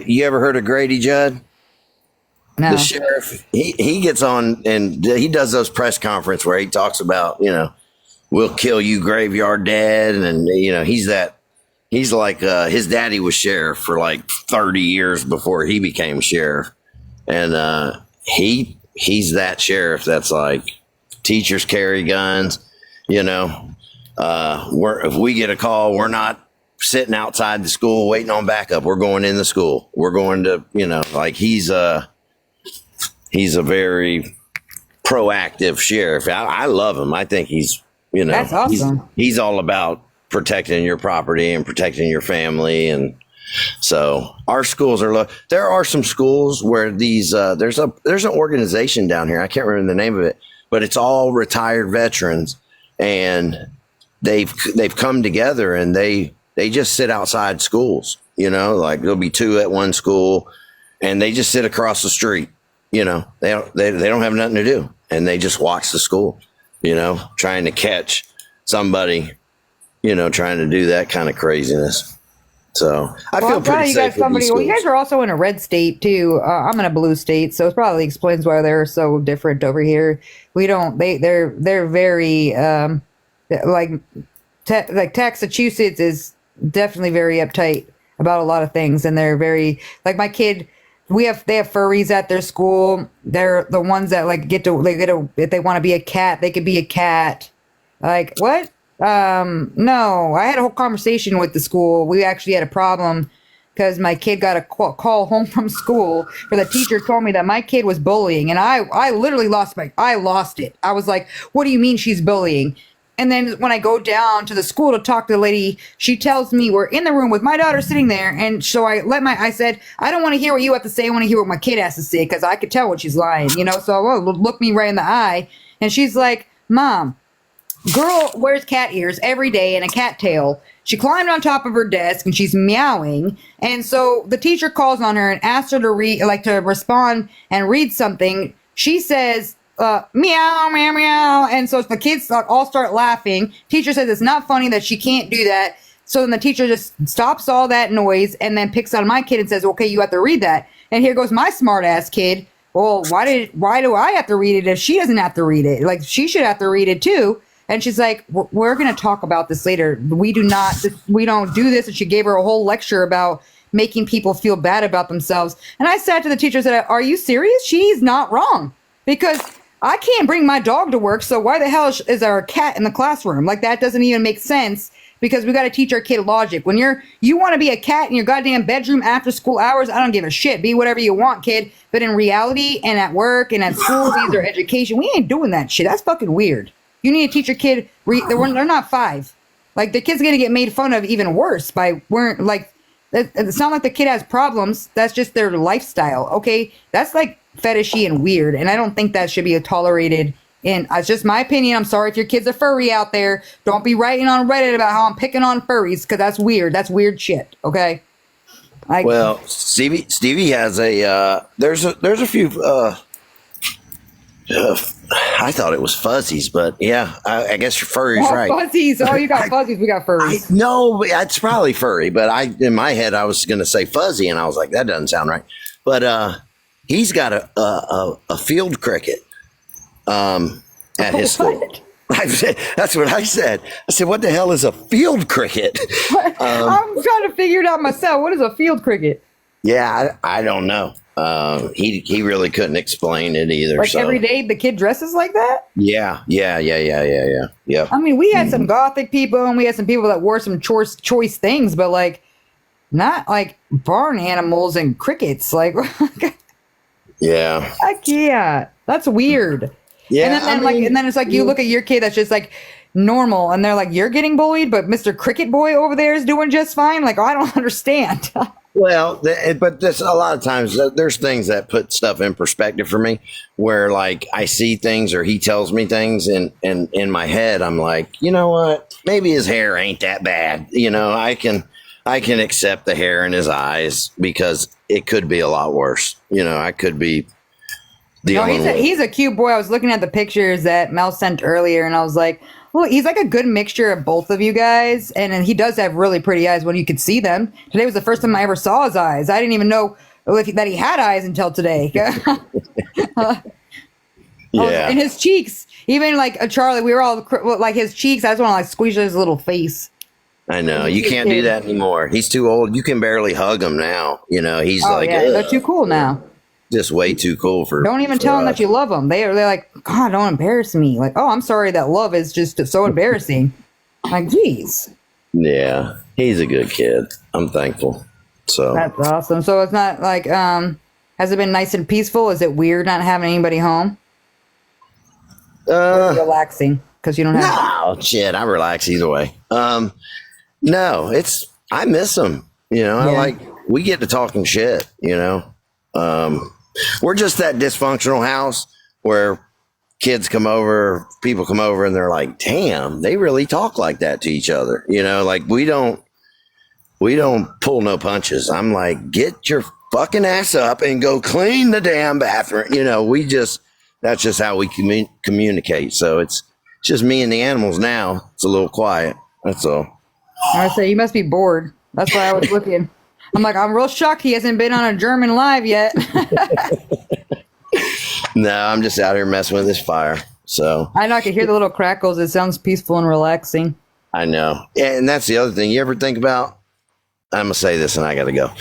you ever heard of Grady Judd? No. The sheriff, he gets on and he does those press conference where he talks about, you know, we'll kill you graveyard dead. And, you know, he's that He's like his daddy was sheriff for like 30 years before he became sheriff, and he's that sheriff that's like teachers carry guns. You know, if we get a call, we're not sitting outside the school waiting on backup. We're going in the school. We're going to, like he's a very proactive sheriff. I love him. I think he's, That's awesome. He's all about protecting your property and protecting your family. And so our schools there are some schools where these, there's an organization down here. I can't remember the name of it, but it's all retired veterans, and they've come together and they just sit outside schools, like there'll be two at one school and they just sit across the street. They don't have nothing to do, and they just watch the school, trying to catch somebody, trying to do that kind of craziness. So I feel pretty safe with these schools. You guys are also in a red state too. I'm in a blue state, so it probably explains why they're so different over here. They're very like Massachusetts is definitely very uptight about a lot of things, and they're very like my kid. They have furries at their school. They're the ones that like if they want to be a cat, they could be a cat. Like what? No, I had a whole conversation with the school. We actually had a problem because my kid got a call home from school where the teacher told me that my kid was bullying, and I literally lost it. I was like, what do you mean she's bullying? And then when I go down to the school to talk to the lady, she tells me we're in the room with my daughter sitting there. And so I said, I don't want to hear what you have to say. I want to hear what my kid has to say, because I could tell when she's lying, So look me right in the eye. And she's like, Mom, girl wears cat ears every day and a cat tail. She climbed on top of her desk and she's meowing. And so the teacher calls on her and asks her to respond and read something. She says, meow, meow, meow. And so the kids all start laughing. Teacher says it's not funny, that she can't do that. So then the teacher just stops all that noise and then picks on my kid and says, okay, you have to read that. And here goes my smart ass kid. Well, why do I have to read it if she doesn't have to read it? Like, she should have to read it too. And she's like, we're going to talk about this later. We don't do this. And she gave her a whole lecture about making people feel bad about themselves. And I sat to the teacher and said, are you serious? She's not wrong, because I can't bring my dog to work, so why the hell is there a cat in the classroom? Like, that doesn't even make sense, because we got to teach our kid logic. When you want to be a cat in your goddamn bedroom after school hours, I don't give a shit. Be whatever you want, kid. But in reality and at work and at school, these are education. We ain't doing that shit. That's fucking weird. You need to teach your kid. They're not 5. Like, the kid's going to get made fun of even worse by it's not like the kid has problems. That's just their lifestyle. Okay. That's like fetishy and weird, and I don't think that should be tolerated. And it's just my opinion. I'm sorry if your kid's a furry out there. Don't be writing on Reddit about how I'm picking on furries, because that's weird. That's weird shit. Okay. Well, Stevie has there's a few. I thought it was fuzzies, but yeah, I guess your furry's right. Fuzzies. Oh, you got fuzzies. We got furries. No, it's probably furry, but in my head I was going to say fuzzy, and I was like, that doesn't sound right. But he's got a field cricket at his school. That's what I said. I said, what the hell is a field cricket? I'm trying to figure it out myself. What is a field cricket? Yeah, I don't know. He really couldn't explain it either. Like, every day the kid dresses like that? Yeah. I mean, we had some gothic people, and we had some people that wore some choice things, but like, not like barn animals and crickets. Like, yeah. Heck yeah. That's weird. Yeah. And then it's like, you look at your kid that's just like normal, and they're like, you're getting bullied, but Mr. Cricket Boy over there is doing just fine. Like, I don't understand. Well, but there's a lot of times there's things that put stuff in perspective for me, where like I see things or he tells me things, and in my head I'm like, you know what? Maybe his hair ain't that bad. I can accept the hair in his eyes, because it could be a lot worse. I could be dealing with. He's a cute boy. I was looking at the pictures that Mel sent earlier, and I was like, well, he's like a good mixture of both of you guys. And he does have really pretty eyes when you could see them. Today was the first time I ever saw his eyes. I didn't even know that he had eyes until today. Yeah. And his cheeks, even like Charlie, we were all like, his cheeks, I just want to like squeeze his little face. I know. You can't do that anymore. He's too old. You can barely hug him now. You know, he's like, yeah, they're too cool now. Just way too cool for. Don't even tell them that you love them. They're like, God, don't embarrass me. Like, oh, I'm sorry that love is just so embarrassing. Like, geez. Yeah, he's a good kid. I'm thankful. So that's awesome. So it's not like, has it been nice and peaceful? Is it weird not having anybody home? Relaxing because you don't have. No, shit. I relax either way. No, I miss them. You know, we get to talking shit. You know, we're just that dysfunctional house where kids come over, people come over, and they're like, "Damn, they really talk like that to each other." You know, like we don't pull no punches. I'm like, get your fucking ass up and go clean the damn bathroom. You know, that's just how we communicate. So it's just me and the animals now. It's a little quiet. That's all. I say, you must be bored. That's why I was looking. I'm like, I'm real shocked he hasn't been on a German live yet. No, I'm just out here messing with this fire. So I know I can hear the little crackles. It sounds peaceful and relaxing. I know. And that's the other thing. You ever think about, I'm going to say this and I got to go.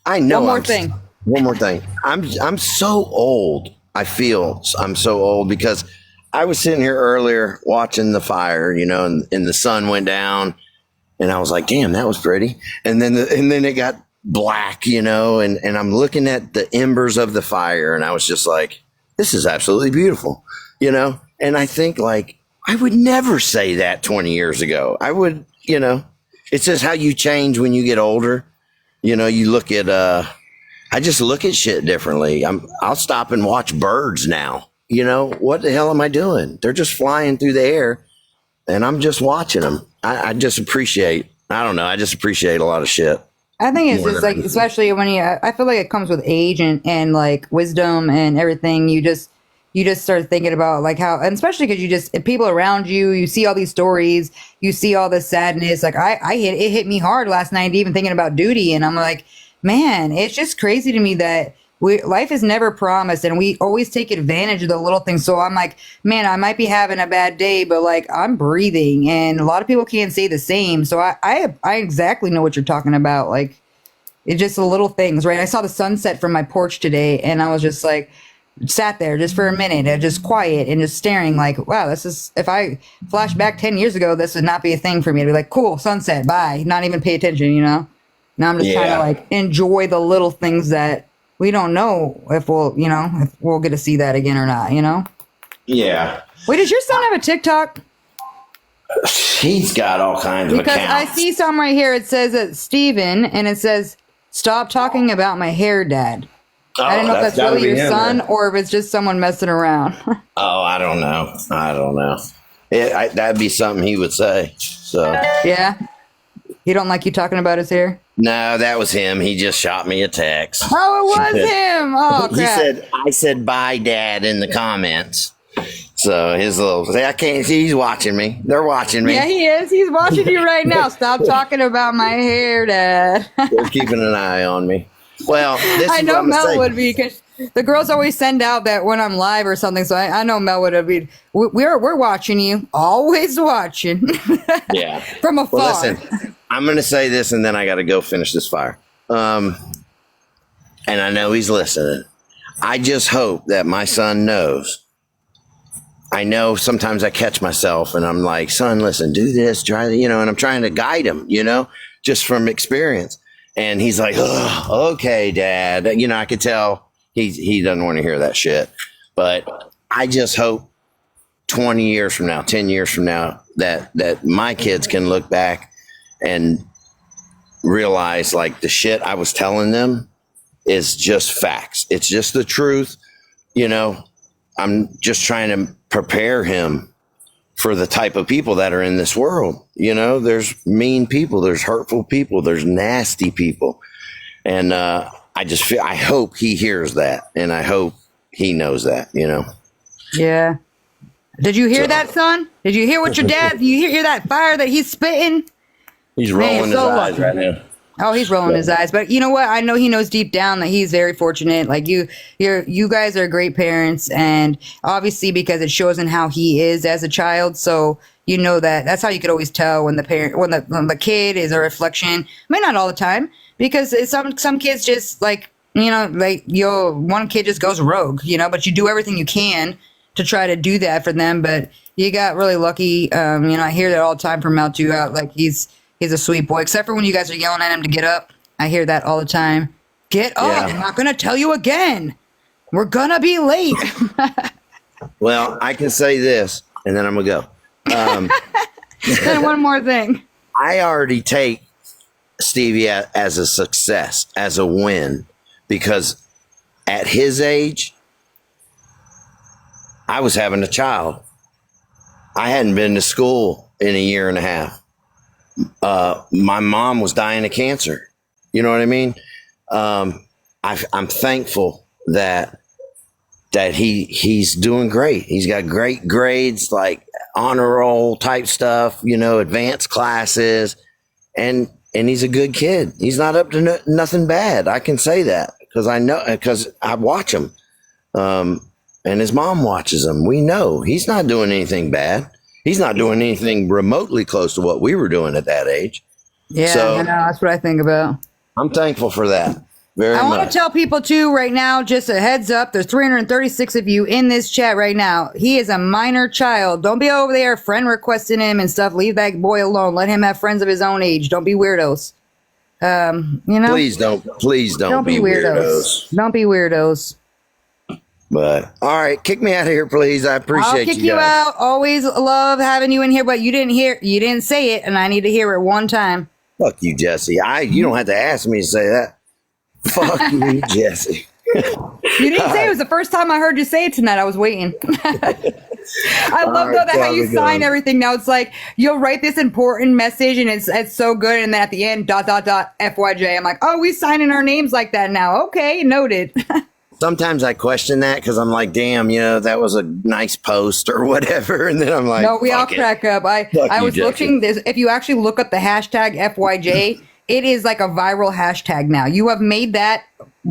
I know. One more thing. I'm so old. I feel I'm so old because I was sitting here earlier watching the fire, you know, and the sun went down and I was like, damn, that was pretty. And then it got black, you know, and I'm looking at the embers of the fire and I was just like, this is absolutely beautiful, you know? And I think like, I would never say that 20 years ago. I would, you know, it's just how you change when you get older. You know, you look at, I just look at shit differently. I'll stop and watch birds now. You know, what the hell am I doing? They're just flying through the air and I'm just watching them. I just appreciate, I don't know. I just appreciate a lot of shit. I think it's just like, especially when I feel like it comes with age and like wisdom and everything. You just start thinking about like how, and especially because people around you, you see all these stories, you see all this sadness. Like it hit me hard last night, even thinking about duty. And I'm like, man, it's just crazy to me that life is never promised and we always take advantage of the little things. So I'm like, man, I might be having a bad day, but like I'm breathing and a lot of people can't say the same. So I exactly know what you're talking about. Like it's just the little things, right? I saw the sunset from my porch today and I was just like, sat there just for a minute and just quiet and just staring like, wow, this is, if I flash back 10 years ago, this would not be a thing for me to be like, cool, sunset, bye, not even pay attention, you know? Now I'm just trying to like enjoy the little things that we don't know if we'll get to see that again or not, you know? Yeah. Wait, does your son have a TikTok? He's got all kinds of accounts. Because I see some right here. It says that Steven, and it says, stop talking about my hair, Dad. Oh, I don't know if that's really your son or if it's just someone messing around. Oh, I don't know. That'd be something he would say. So yeah. You don't like you talking about his hair? No, that was him. He just shot me a text. Oh, it was him. Oh, crap. I said, bye, Dad, in the comments. So I can't see, he's watching me. They're watching me. Yeah, he is. He's watching you right now. Stop talking about my hair, Dad. They're keeping an eye on me. Well, I know Mel would be because the girls always send out that when I'm live or something. So I know Mel would be. We're watching you, always watching. Yeah, from afar. Well, listen, I'm going to say this, and then I got to go finish this fire. And I know he's listening. I just hope that my son knows. I know sometimes I catch myself, and I'm like, son, listen, do this, try that, and I'm trying to guide him, just from experience. And he's like, oh, okay, Dad. I could tell he doesn't want to hear that shit. But I just hope 20 years from now, 10 years from now, that my kids can look back and realize like the shit I was telling them is just facts. It's just the truth. I'm just trying to prepare him for the type of people that are in this world. There's mean people, there's hurtful people, there's nasty people. And I hope he hears that. And I hope he knows that, Yeah. Did you hear that, son? Did you hear what your dad, you hear that fire that he's spitting? He's rolling his eyes right now. Oh, he's rolling his eyes, but you know what? I know he knows deep down that he's very fortunate. Like you guys are great parents, and obviously because it shows in how he is as a child. So you know that's how you could always tell when the kid is a reflection. I mean, not all the time, because some kids just like one kid just goes rogue, but you do everything you can to try to do that for them. But you got really lucky. I hear that all the time from Mel too. Like he's a sweet boy, except for when you guys are yelling at him to get up. I hear that all the time. Get up. Yeah. I'm not going to tell you again. We're going to be late. Well, I can say this, and then I'm going to go. Then one more thing. I already take Stevie as a success, as a win, because at his age, I was having a child. I hadn't been to school in a year and a half. My mom was dying of cancer. You know what I mean? I'm thankful that he's doing great. He's got great grades, like honor roll type stuff, advanced classes, and he's a good kid. He's not up to nothing bad. I can say that because I watch him, and his mom watches him. We know he's not doing anything bad. He's not doing anything remotely close to what we were doing at that age. Yeah, so, I know. That's what I think about. I'm thankful for that. Very much. I want to tell people too right now, just a heads up, there's 336 of you in this chat right now. He is a minor child. Don't be over there friend requesting him and stuff. Leave that boy alone. Let him have friends of his own age. Don't be weirdos. Please don't be weirdos. Don't be weirdos. But all right, kick me out of here, please. I appreciate you. I'll kick you out. Always love having you in here, but you didn't say it, and I need to hear it one time. Fuck you, Jesse. You don't have to ask me to say that. Fuck you, Jesse. You didn't say it. Was the first time I heard you say it tonight. I was waiting. I love though that how you sign everything now. It's like you'll write this important message and it's so good, and then at the end FYJ. I'm like, oh, we signing our names like that now. Okay, noted. Sometimes I question that because I'm like, damn, that was a nice post or whatever. And then I'm like, no, we all crack up. I was looking this. If you actually look up the hashtag FYJ, it is like a viral hashtag now. You have made that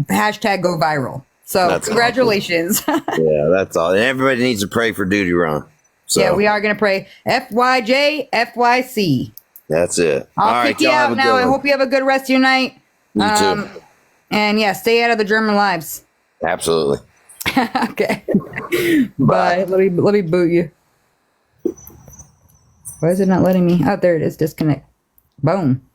hashtag go viral. So that's congratulations. Awesome. Yeah, that's all. And everybody needs to pray for Duty Ron. So. Yeah, we are going to pray FYJ, FYC. That's it. I'll kick you out now. I hope you have a good rest of your night. You too. And yeah, stay out of the German lives. Absolutely. Okay. Bye. Let me boot you. Why is it not letting me? Oh, there it is. Disconnect. Boom.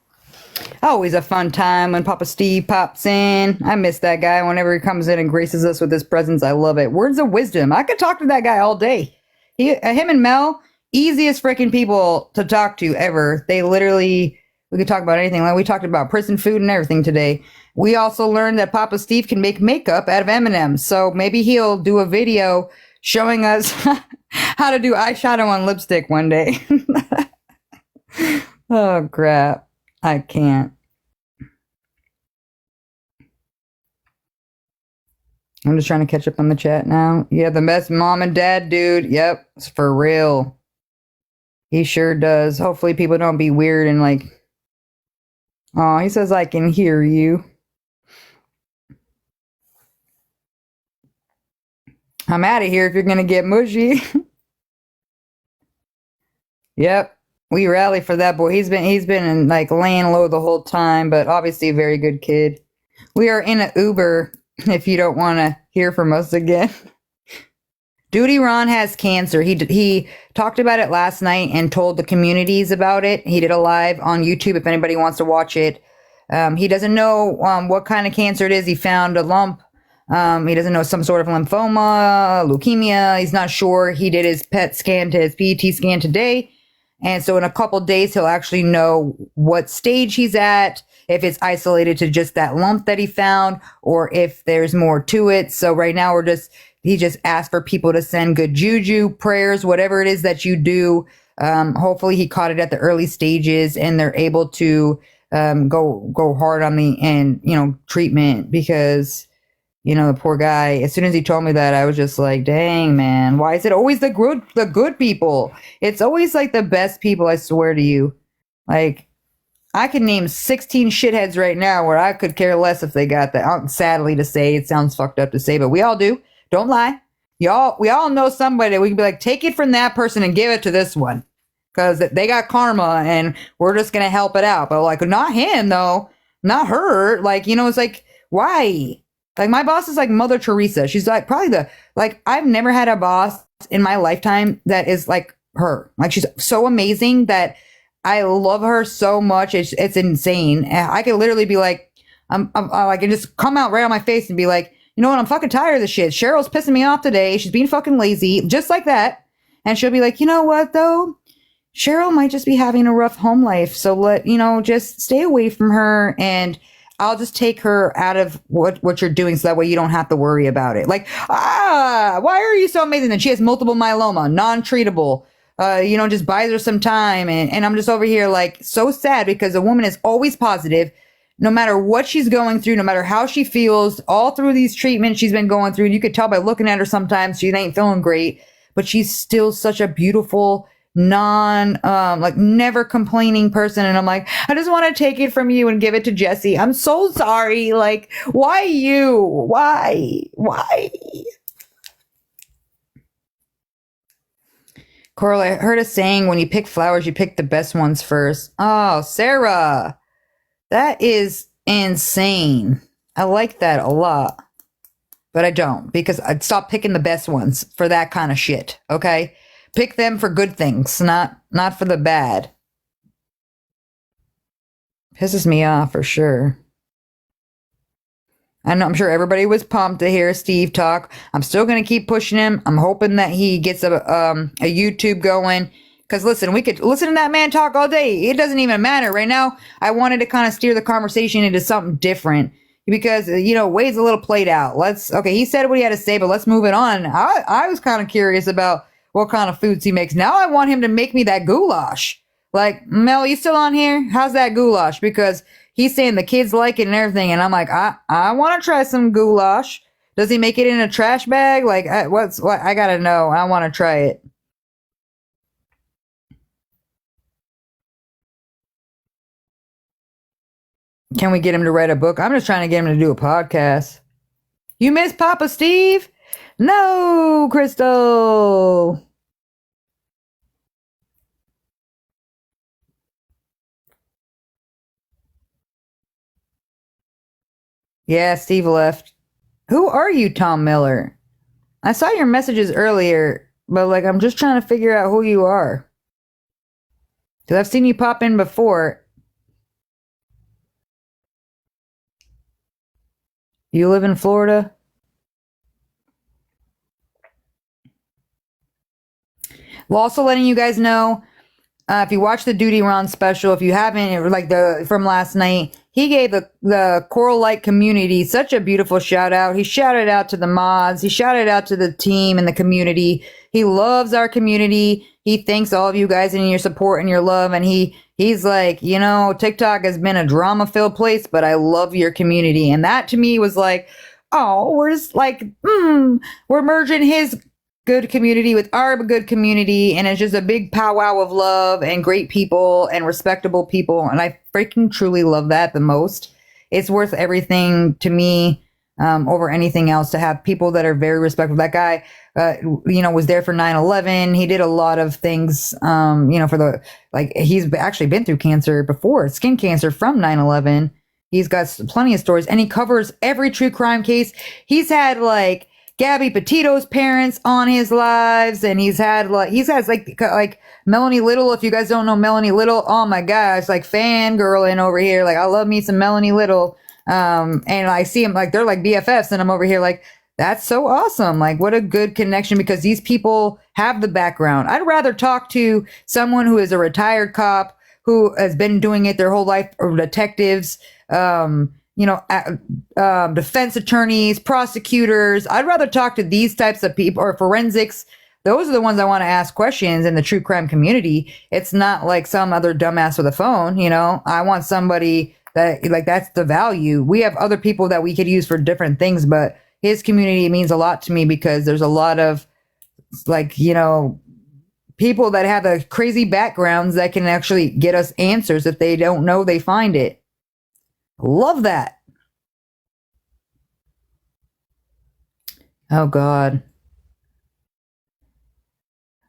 Always a fun time when Papa Steve pops in. I miss that guy whenever he comes in and graces us with his presence. I love it. Words of wisdom. I could talk to that guy all day. Him and Mel, easiest freaking people to talk to ever. They literally, we could talk about anything. Like we talked about prison food and everything today. We also learned that Papa Steve can make makeup out of M&Ms. So maybe he'll do a video showing us how to do eyeshadow on lipstick one day. Oh, crap. I can't. I'm just trying to catch up on the chat now. Yeah, the best mom and dad dude. Yep, it's for real. He sure does. Hopefully people don't be weird and like, oh, he says I can hear you. I'm out of here if you're going to get mushy. Yep. We rally for that boy. He's been like laying low the whole time, but obviously a very good kid. We are in an Uber if you don't want to hear from us again. Duty Ron has cancer. He talked about it last night and told the communities about it. He did a live on YouTube if anybody wants to watch it. He doesn't know what kind of cancer it is. He found a lump. He doesn't know, some sort of lymphoma, leukemia. He's not sure. He did his PET scan today. And so in a couple days, he'll actually know what stage he's at, if it's isolated to just that lump that he found, or if there's more to it. So right now he just asked for people to send good juju, prayers, whatever it is that you do. Hopefully he caught it at the early stages and they're able to go hard on the treatment, because the poor guy, as soon as he told me that, I was just like, dang, man, why is it always the good people? It's always like the best people, I swear to you. Like, I can name 16 shitheads right now where I could care less if they got that. Sadly to say, it sounds fucked up to say, but we all do. Don't lie. We all know somebody that we can be like, take it from that person and give it to this one. Because they got karma and we're just going to help it out. But like, not him though. Not her. Like, it's like, why? Like, my boss is like Mother Teresa. She's like probably I've never had a boss in my lifetime that is like her. Like, she's so amazing that I love her so much. It's insane. I could literally be like, I can just come out right on my face and be like, you know what? I'm fucking tired of this shit. Cheryl's pissing me off today. She's being fucking lazy, just like that. And she'll be like, you know what though? Cheryl might just be having a rough home life. So just stay away from her and I'll just take her out of what you're doing so that way you don't have to worry about it. Like, why are you so amazing? And she has multiple myeloma, non-treatable. Just buys her some time. And I'm just over here like so sad because a woman is always positive, no matter what she's going through, no matter how she feels, all through these treatments she's been going through. And you could tell by looking at her sometimes she ain't feeling great, but she's still such a beautiful, never complaining person. And I'm like, I just want to take it from you and give it to Jesse. I'm so sorry. Like, why you? Why? Koral, I heard a saying, when you pick flowers, you pick the best ones first. Oh, Sarah, that is insane. I like that a lot. But I don't, because I'd stop picking the best ones for that kind of shit, okay? Pick them for good things, not for the bad. Pisses me off for sure. I know, I'm sure everybody was pumped to hear Steve talk. I'm still going to keep pushing him. I'm hoping that he gets a YouTube going. Because listen, we could listen to that man talk all day. It doesn't even matter. Right now, I wanted to kind of steer the conversation into something different. Because, Wade's a little played out. He said what he had to say, but let's move it on. I was kind of curious about what kind of foods he makes. Now I want him to make me that goulash. Like, Mel, you still on here? How's that goulash? Because he's saying the kids like it and everything. And I'm like, I want to try some goulash. Does he make it in a trash bag? Like, I got to know. I want to try it. Can we get him to write a book? I'm just trying to get him to do a podcast. You miss Papa Steve? No, Crystal. Yeah, Steve left. Who are you, Tom Miller? I saw your messages earlier, but I'm just trying to figure out who you are. Because I've seen you pop in before. You live in Florida? Well, also letting you guys know, if you watch the Duty Ron special, if you haven't, from last night, he gave the Koral Light community such a beautiful shout out. He shouted out to the mods. He shouted out to the team and the community. He loves our community. He thanks all of you guys and your support and your love. And he's like, TikTok has been a drama-filled place, but I love your community. And that to me was like, oh, we're just we're merging his good community with our good community, and it's just a big powwow of love and great people and respectable people, and I freaking truly love that the most. It's worth everything to me, over anything else, to have people that are very respectful. That guy, was there for 9/11. He did a lot of things, for he's actually been through cancer before, skin cancer from 9/11. He's got plenty of stories, and he covers every true crime case. He's had Gabby Petito's parents on his lives, and he's had Melanie Little. If you guys don't know Melanie Little, oh my gosh, fangirling over here. I love me some Melanie Little. And I see him they're like BFFs, and I'm over here that's so awesome. What a good connection, because these people have the background. I'd rather talk to someone who is a retired cop who has been doing it their whole life, or detectives, defense attorneys, prosecutors. I'd rather talk to these types of people, or forensics. Those are the ones I want to ask questions in the true crime community. It's not like some other dumbass with a phone, I want somebody that that's the value. We have other people that we could use for different things, but his community means a lot to me, because there's a lot of people that have the crazy backgrounds that can actually get us answers. If they don't know, they find it. Love that. Oh God.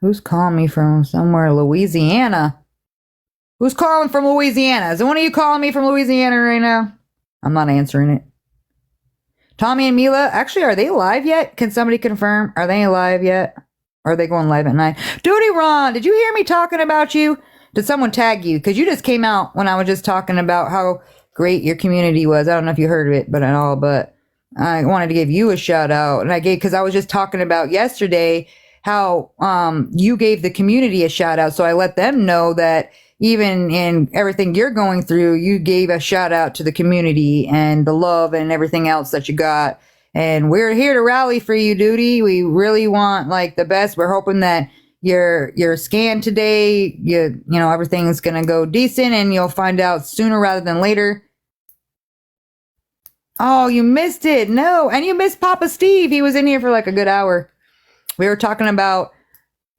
Who's calling me from somewhere? Louisiana. Who's calling from Louisiana? Is one of you calling me from Louisiana right now? I'm not answering it. Tommy and Mila, actually, are they live yet? Can somebody confirm? Are they live yet? Or are they going live at 9? Duty Ron, did you hear me talking about you? Did someone tag you? Because you just came out when I was just talking about how great your community was. I don't know if you heard of it, but at all. But I wanted to give you a shout out. And because I was just talking about yesterday how you gave the community a shout out. So I let them know that even in everything you're going through, you gave a shout out to the community and the love and everything else that you got. And we're here to rally for you, Duty. We really want like the best. We're hoping that your scan today, you know, everything's going to go decent and you'll find out sooner rather than later. Oh, you missed it. No. And you missed Papa Steve. He was in here for like a good hour. We were talking about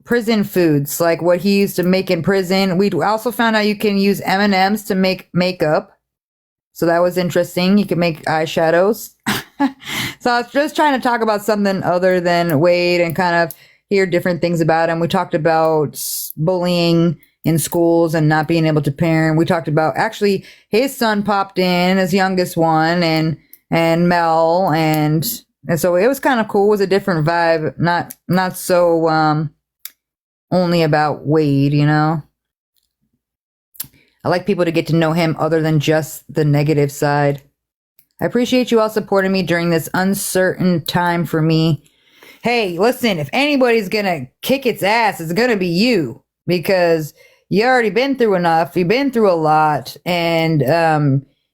prison foods, like what he used to make in prison. We also found out you can use M&Ms to make makeup. So that was interesting. You can make eyeshadows. So I was just trying to talk about something other than Wade and kind of hear different things about him. We talked about bullying in schools and not being able to parent. We talked about actually his son popped in, his youngest one, and Mel, and so it was kind of cool. It was a different vibe, not so only about Wade, you know. I like people to get to know him other than just the negative side. I appreciate you all supporting me during this uncertain time for me. Hey, listen, if anybody's gonna kick its ass, it's gonna be you, because you already been through enough. You've been through a lot, and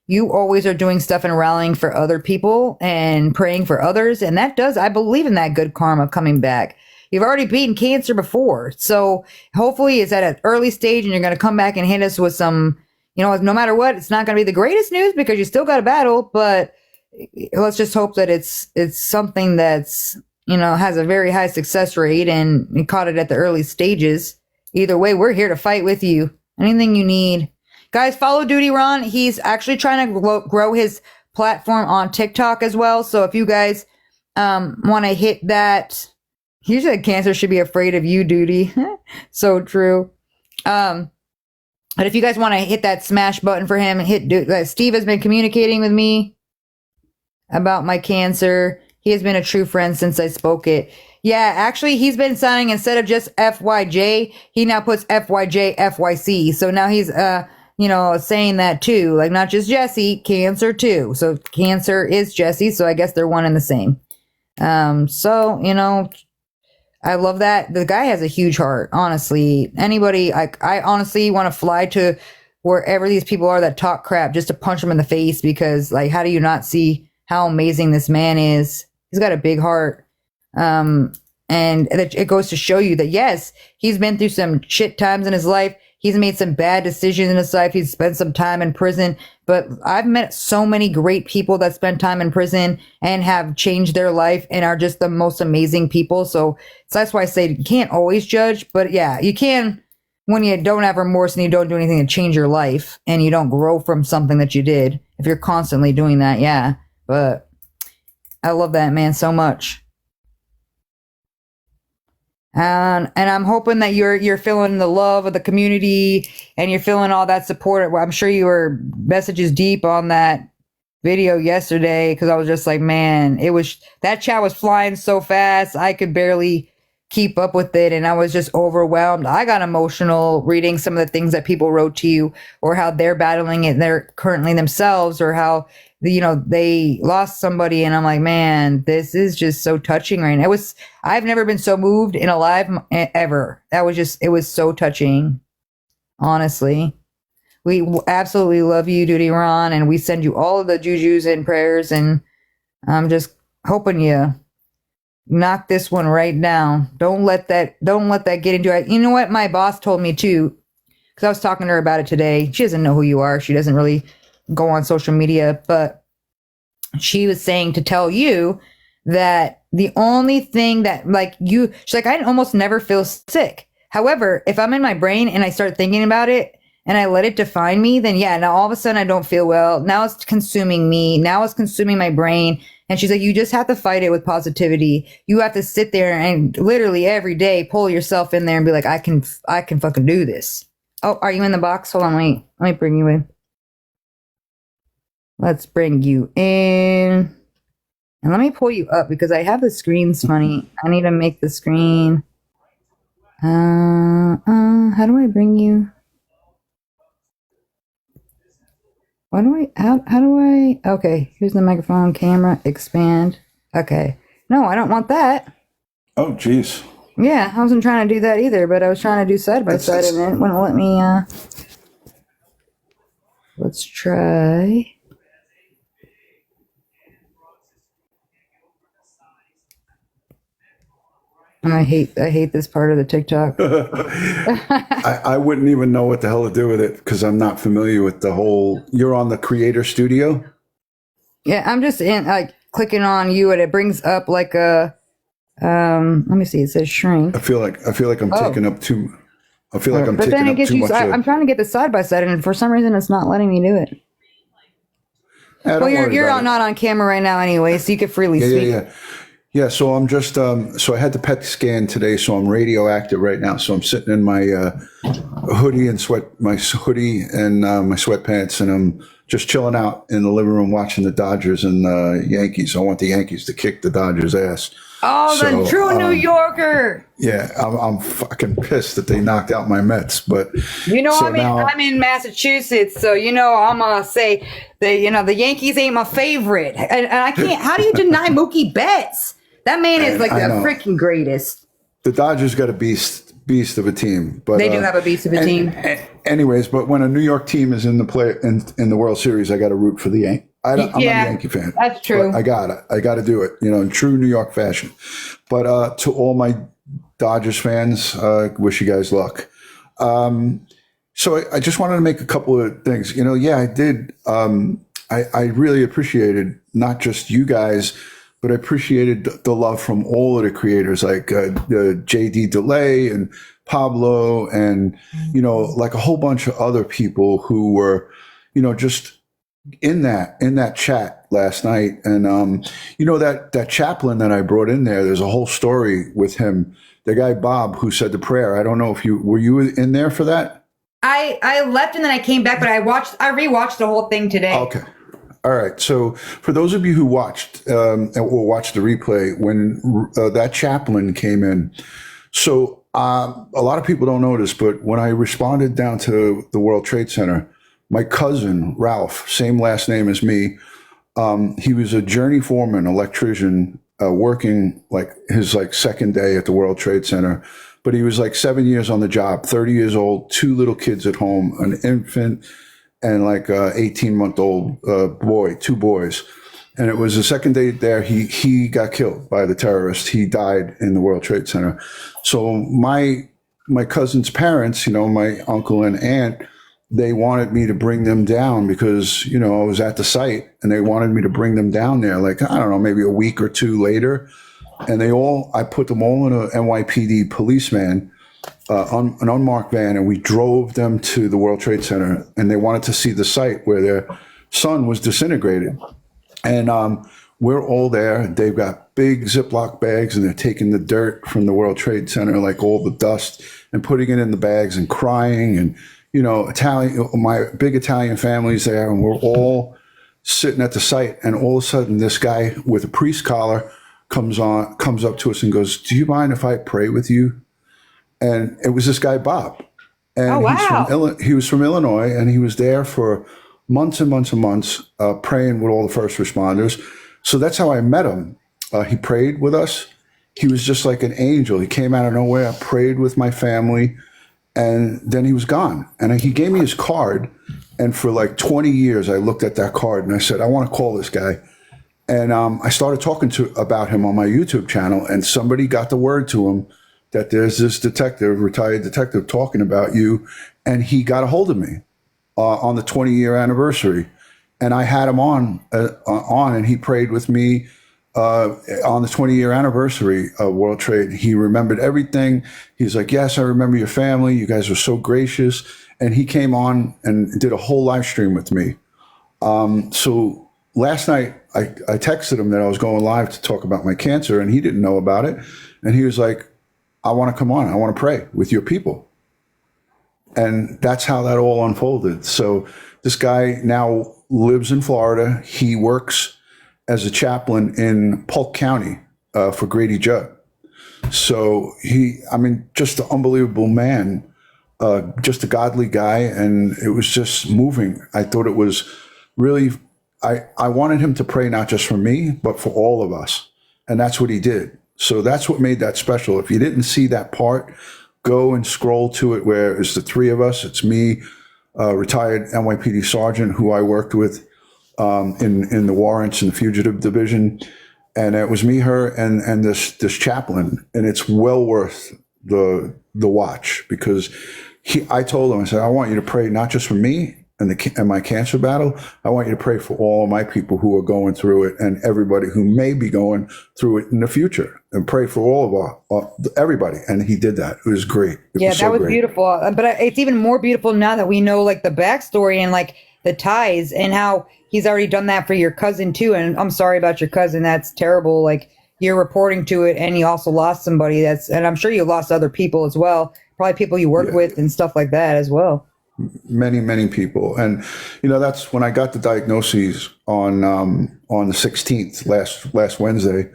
you always are doing stuff and rallying for other people and praying for others. And that does, I believe in that good karma coming back. You've already beaten cancer before. So hopefully it's at an early stage and you're going to come back and hit us with some, you know, no matter what, it's not going to be the greatest news because you still got a battle, but let's just hope that it's something that's, you know, has a very high success rate and you caught it at the early stages. Either way, we're here to fight with you. Anything you need. Guys, follow Duty Ron. He's actually trying to grow his platform on TikTok as well. So if you guys want to hit that, he said cancer should be afraid of you, Duty. So true. But if you guys want to hit that smash button for him, Steve has been communicating with me about my cancer. He has been a true friend since I spoke it. Yeah, actually, he's been signing instead of just FYJ, he now puts FYJ, FYC. So now he's, you know, saying that too, like not just Jesse, cancer too. So cancer is Jesse. So I guess they're one and the same. So, you know, I love that. The guy has a huge heart, honestly. Anybody, I honestly want to fly to wherever these people are that talk crap just to punch them in the face, because like, how do you not see how amazing this man is? He's got a big heart. And it goes to show you that, yes, he's been through some shit times in his life. He's made some bad decisions in his life. He's spent some time in prison, but I've met so many great people that spend time in prison and have changed their life and are just the most amazing people. So that's why I say you can't always judge, but yeah, you can when you don't have remorse and you don't do anything to change your life and you don't grow from something that you did. If you're constantly doing that, yeah, but I love that man so much. And I'm hoping that you're feeling the love of the community and you're feeling all that support. I'm sure you were messages deep on that video yesterday, because I was just like, man, that chat was flying so fast. I could barely keep up with it. And I was just overwhelmed. I got emotional reading some of the things that people wrote to you, or how they're battling it. They're currently themselves, or how, you know, they lost somebody. And I'm like, man, this is just so touching right now. I've never been so moved in a live ever. It was so touching. Honestly, we absolutely love you, Duty Ron. And we send you all of the jujus and prayers. And I'm just hoping you knock this one right down. Don't let that get into it. You know what? My boss told me too, because I was talking to her about it today. She doesn't know who you are. She doesn't really go on social media, but she was saying to tell you that the only thing that, like, she's like, I almost never feel sick. However, if I'm in my brain and I start thinking about it and I let it define me, then yeah, now all of a sudden I don't feel well. Now it's consuming me. Now it's consuming my brain. And she's like, you just have to fight it with positivity. You have to sit there and literally every day pull yourself in there and be like, I can fucking do this. Oh, are you in the box? Hold on, wait. Let me bring you in. Let's bring you in. And let me pull you up because I have the screen's funny. I need to make the screen. How do I bring you? How do I, okay, here's the microphone, camera, expand. Okay. No, I don't want that. Oh, geez. Yeah, I wasn't trying to do that either, but I was trying to do side by side and it wouldn't let me, let's try. I hate this part of the TikTok. I wouldn't even know what the hell to do with it because I'm not familiar with the whole. You're on the Creator Studio? Yeah, I'm just in like clicking on you and it brings up like a let me see, it says shrink. I feel like I'm taking up too. I feel like I'm but taking then it up gets too you. much. I'm trying to get the side by side, and for some reason, it's not letting me do it. Well, you're not on camera right now anyway, so you could freely speak. Yeah, so I'm just so I had the PET scan today, so I'm radioactive right now. So I'm sitting in my hoodie and my sweatpants, and I'm just chilling out in the living room watching the Dodgers and the Yankees. I want the Yankees to kick the Dodgers' ass. Oh, the true New Yorker. Yeah, I'm fucking pissed that they knocked out my Mets, but so I'm in Massachusetts, so I'm gonna say the Yankees ain't my favorite, and I can't. How do you deny Mookie Betts? That man is like the freaking greatest. The Dodgers got a beast of a team, but they do have a beast of a team. Anyways, but when a New York team is in the World Series, I got to root for the Yankees. I'm a Yankee fan. That's true. I got to do it, in true New York fashion. But to all my Dodgers fans, wish you guys luck. So I just wanted to make a couple of things. I did. I really appreciated not just you guys, but I appreciated the love from all of the creators, like JD Delay and Pablo, and like a whole bunch of other people who were, just in that chat last night. And that chaplain that I brought in there, there's a whole story with him, the guy Bob who said the prayer. I don't know if you were in there for that. I left and then I came back, but I rewatched the whole thing today. Okay. All right. So for those of you who watched or watched the replay, when that chaplain came in, so a lot of people don't know this, but when I responded down to the World Trade Center, my cousin Ralph, same last name as me, he was a journey foreman, electrician, working like his second day at the World Trade Center, but he was like 7 years on the job, 30 years old, 2 little kids at home, an infant, and like a 18-month-old boy, 2 boys. And it was the second day there, he got killed by the terrorist. He died in the World Trade Center. So my cousin's parents, my uncle and aunt, they wanted me to bring them down because, I was at the site and they wanted me to bring them down there, like, I don't know, maybe a week or 2 later. And I put them all in a NYPD policeman, an unmarked van, and we drove them to the World Trade Center, and they wanted to see the site where their son was disintegrated. And we're all there. They've got big Ziploc bags, and they're taking the dirt from the World Trade Center, like all the dust, and putting it in the bags and crying. And, my big Italian family's there, and we're all sitting at the site. And all of a sudden, this guy with a priest collar comes up to us and goes, "Do you mind if I pray with you?" And it was this guy, Bob. And he was from Illinois, and he was there for months and months and months, praying with all the first responders. So that's how I met him. He prayed with us. He was just like an angel. He came out of nowhere, prayed with my family, and then he was gone. And he gave me his card. And for like 20 years, I looked at that card and I said, I want to call this guy. And I started talking about him on my YouTube channel, and somebody got the word to him that there's this retired detective talking about you. And he got a hold of me on the 20-year anniversary. And I had him on and he prayed with me. on the 20-year anniversary of World Trade. He remembered everything. He's like, yes, I remember your family. You guys were so gracious. And he came on and did a whole live stream with me. So last night, I texted him that I was going live to talk about my cancer, and he didn't know about it. And he was like, I want to come on. I want to pray with your people. And that's how that all unfolded. So this guy now lives in Florida. He works as a chaplain in Polk County for Grady Judd. So just an unbelievable man, just a godly guy. And it was just moving. I thought it was really, I wanted him to pray not just for me, but for all of us. And that's what he did. So that's what made that special. If you didn't see that part, go and scroll to it where it's the three of us. It's me, retired NYPD sergeant who I worked with in the warrants and the fugitive division. And it was me, her, and this chaplain. And it's well worth the watch because I told him, I said, I want you to pray not just for me and my cancer battle. I want you to pray for all my people who are going through it and everybody who may be going through it in the future, and pray for all of everybody. And he did that. It was great. That was beautiful. But it's even more beautiful now that we know like the backstory and like the ties and how he's already done that for your cousin too. And I'm sorry about your cousin. That's terrible. Like you're reporting to it, and you also lost somebody and I'm sure you lost other people as well. Probably people you work with and stuff like that as well. Many people. And, that's when I got the diagnoses on the 16th, last Wednesday.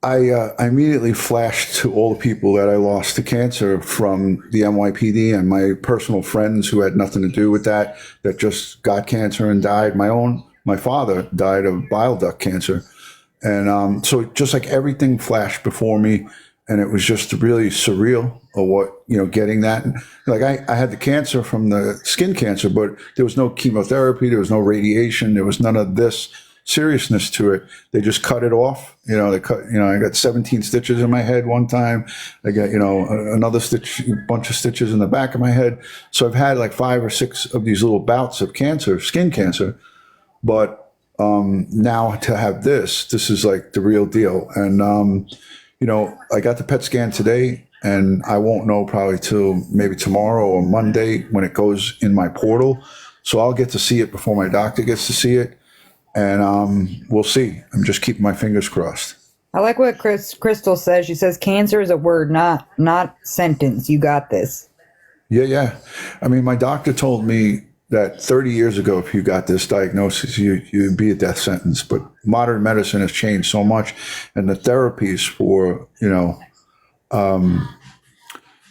I immediately flashed to all the people that I lost to cancer from the NYPD and my personal friends who had nothing to do with that just got cancer and died. My father died of bile duct cancer. And so just like everything flashed before me, and it was just really surreal of what, getting that. Like I had the cancer from the skin cancer, but there was no chemotherapy. There was no radiation. There was none of this seriousness to it. They just cut it off. They cut, I got 17 stitches in my head one time. I got, another bunch of stitches in the back of my head. So I've had like 5 or 6 of these little bouts of cancer, skin cancer. But now to have this is like the real deal. And, I got the PET scan today, and I won't know probably till maybe tomorrow or Monday when it goes in my portal. So I'll get to see it before my doctor gets to see it. And we'll see. I'm just keeping my fingers crossed. I like what Crystal says. She says, cancer is a word, not sentence. You got this. Yeah. I mean, my doctor told me that 30 years ago, if you got this diagnosis, you'd be a death sentence. But modern medicine has changed so much, and the therapies for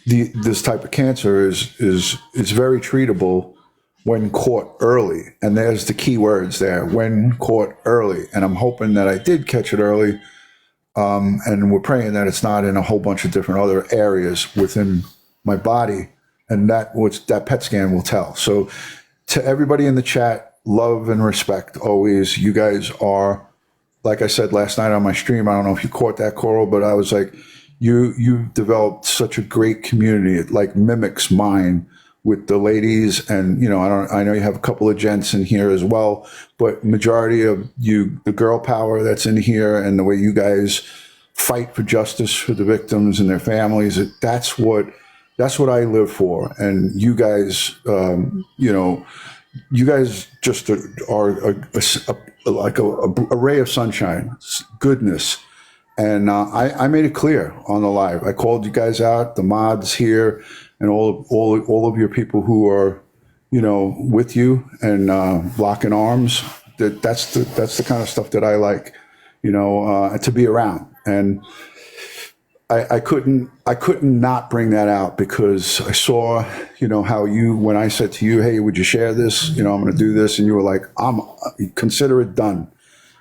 this type of cancer is very treatable when caught early. And there's the key words there: when caught early. And I'm hoping that I did catch it early, and we're praying that it's not in a whole bunch of different other areas within my body, and that PET scan will tell. So, to everybody in the chat, love and respect always. You guys are, like I said last night on my stream, I don't know if you caught that, Koral, but I was like, you've developed such a great community. It like mimics mine with the ladies. And, I know you have a couple of gents in here as well, but majority of you, the girl power that's in here and the way you guys fight for justice for the victims and their families, that's what I live for. And you guys, you guys just are like a ray of sunshine, goodness. And I made it clear on the live. I called you guys out, the mods here, and all of your people who are, with you and locking arms. That's the kind of stuff that I like, to be around. And I couldn't not bring that out because I saw, how when I said to you, hey, would you share this? I'm going to do this. And you were like, consider it done.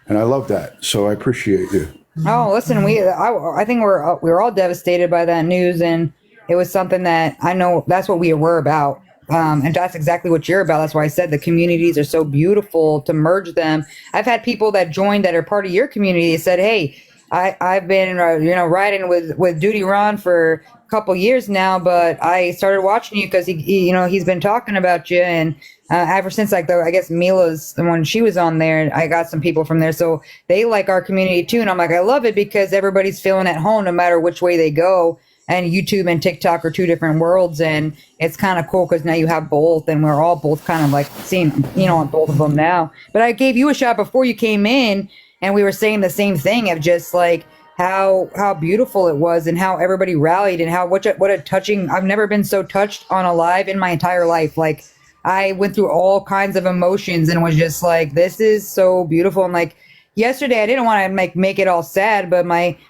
And I love that. So I appreciate you. Oh, listen, I think we're all devastated by that news. And it was something that I know that's what we were about. And that's exactly what you're about. That's why I said the communities are so beautiful to merge them. I've had people that joined that are part of your community said, hey, I've been, riding with Duty Ron for a couple years now, but I started watching you because he's been talking about you, and ever since like I guess Mila's when she was on there, I got some people from there, so they like our community too. And I'm like, I love it because everybody's feeling at home no matter which way they go. And YouTube and TikTok are two different worlds, and it's kind of cool because now you have both, and we're all both kind of like seeing, on both of them now. But I gave you a shot before you came in, and we were saying the same thing of just like how beautiful it was, and how everybody rallied, and how what a touching. I've never been so touched on a live in my entire life. Like I went through all kinds of emotions and was just like, this is so beautiful. And like yesterday, I didn't want to make it all sad, but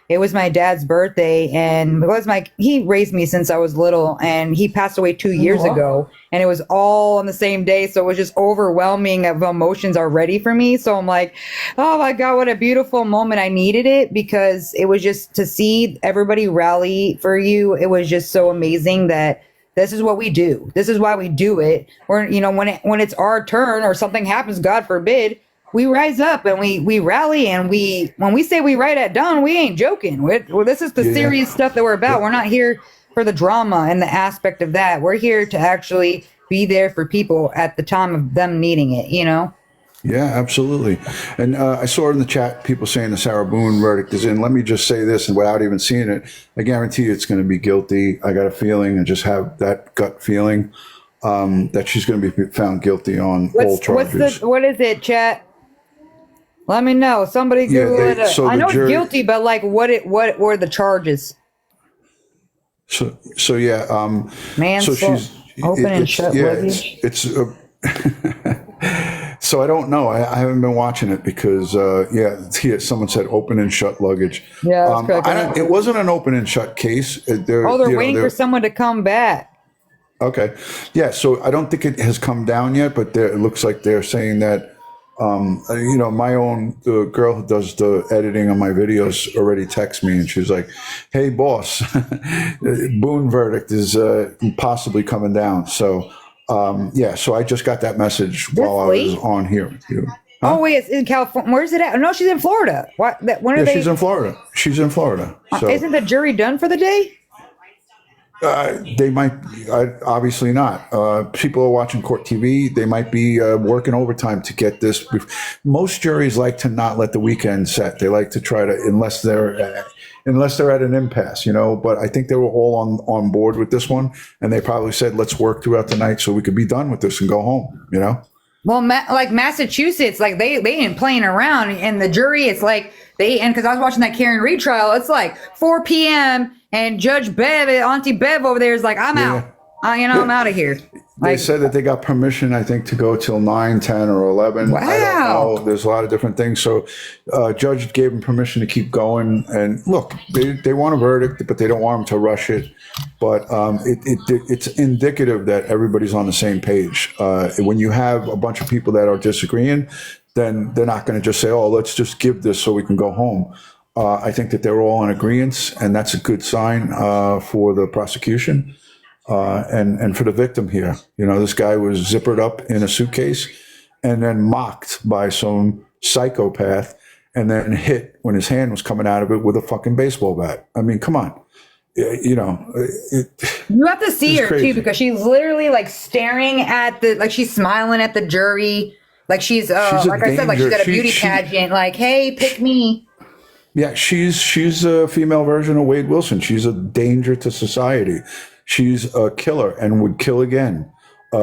it was my dad's birthday, and he raised me since I was little, and he passed away 2 years ago, and it was all on the same day, so it was just overwhelming of emotions already for me. So I'm like, oh my God, what a beautiful moment. I needed it because it was just to see everybody rally for you. It was just so amazing that this is what we do. This is why we do it. Or when it's our turn or something happens, God forbid, we rise up and we rally, and when we say we write at dawn, we ain't joking. This is the serious stuff that we're about. We're not here for the drama and the aspect of that. We're here to actually be there for people at the time of them needing it, Yeah, absolutely. And I saw in the chat people saying the Sarah Boone verdict is in. Let me just say this, and without even seeing it, I guarantee you it's going to be guilty. I got a feeling, I just have that gut feeling that she's going to be found guilty on all charges. What is it, chat? Let me know. Somebody Google it. I know it's guilty, but like, what were the charges? So yeah. Manslaughter, open and shut luggage. It's so I don't know. I haven't been watching it because someone said open and shut luggage. Yeah, that's correct. It wasn't an open and shut case. They're waiting for someone to come back. Okay, yeah. So I don't think it has come down yet, but it looks like they're saying that. The girl who does the editing on my videos already texted me, and she's like, "Hey, boss, Boone verdict is possibly coming down." So, so I just got that message while I was on here with you. Huh? Oh, wait, it's in California. Where's it at? No, she's in Florida. When are they? She's in Florida. She's in Florida. So. Isn't the jury done for the day? They might, obviously not. People are watching court TV. They might be working overtime to get this. Most juries like to not let the weekend set. They like to try to, unless they're at an impasse, But I think they were all on board with this one, and they probably said, "Let's work throughout the night so we could be done with this and go home." Well, like Massachusetts, like they ain't playing around, and the jury, it's like because I was watching that Karen Reed trial, it's like 4 p.m. and Judge Bev, Auntie Bev over there is like, I'm out. I'm out of here. They said that they got permission, I think, to go till 9, 10, or 11. Wow. I don't know. There's a lot of different things. So judge gave them permission to keep going. And look, they want a verdict, but they don't want them to rush it. But it's indicative that everybody's on the same page. When you have a bunch of people that are disagreeing, then they're not going to just say, "Oh, let's just give this so we can go home." I think that they're all in agreement, and that's a good sign for the prosecution and for the victim here. This guy was zippered up in a suitcase and then mocked by some psychopath and then hit when his hand was coming out of it with a fucking baseball bat. I mean, come on. You have to see her too, because she's literally like staring at she's smiling at the jury. Like she's like I said, like she's at a beauty pageant, like, hey, pick me. Yeah, she's a female version of Wade Wilson. She's a danger to society. She's a killer and would kill again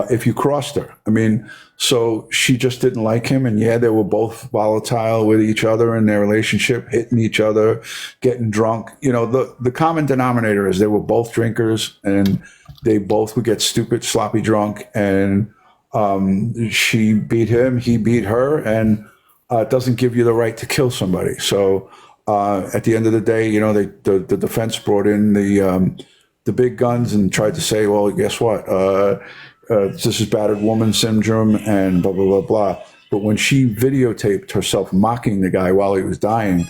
if you crossed her. I mean, so she just didn't like him. And yeah, they were both volatile with each other in their relationship, hitting each other, getting drunk. The common denominator is they were both drinkers, and they both would get stupid, sloppy drunk. And she beat him, he beat her, and it doesn't give you the right to kill somebody. So at the end of the day, the defense brought in the big guns and tried to say, well, guess what? This is battered woman syndrome and blah, blah, blah, blah. But when she videotaped herself mocking the guy while he was dying,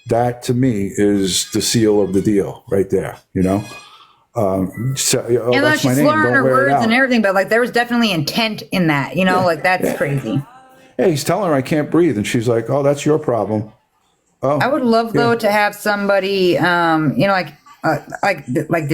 that to me is the seal of the deal right there, and she's slurring her words and everything, but like there was definitely intent in that, like that's crazy. Yeah, he's telling her I can't breathe, and she's like, "Oh, that's your problem." Oh, I would love though to have somebody, did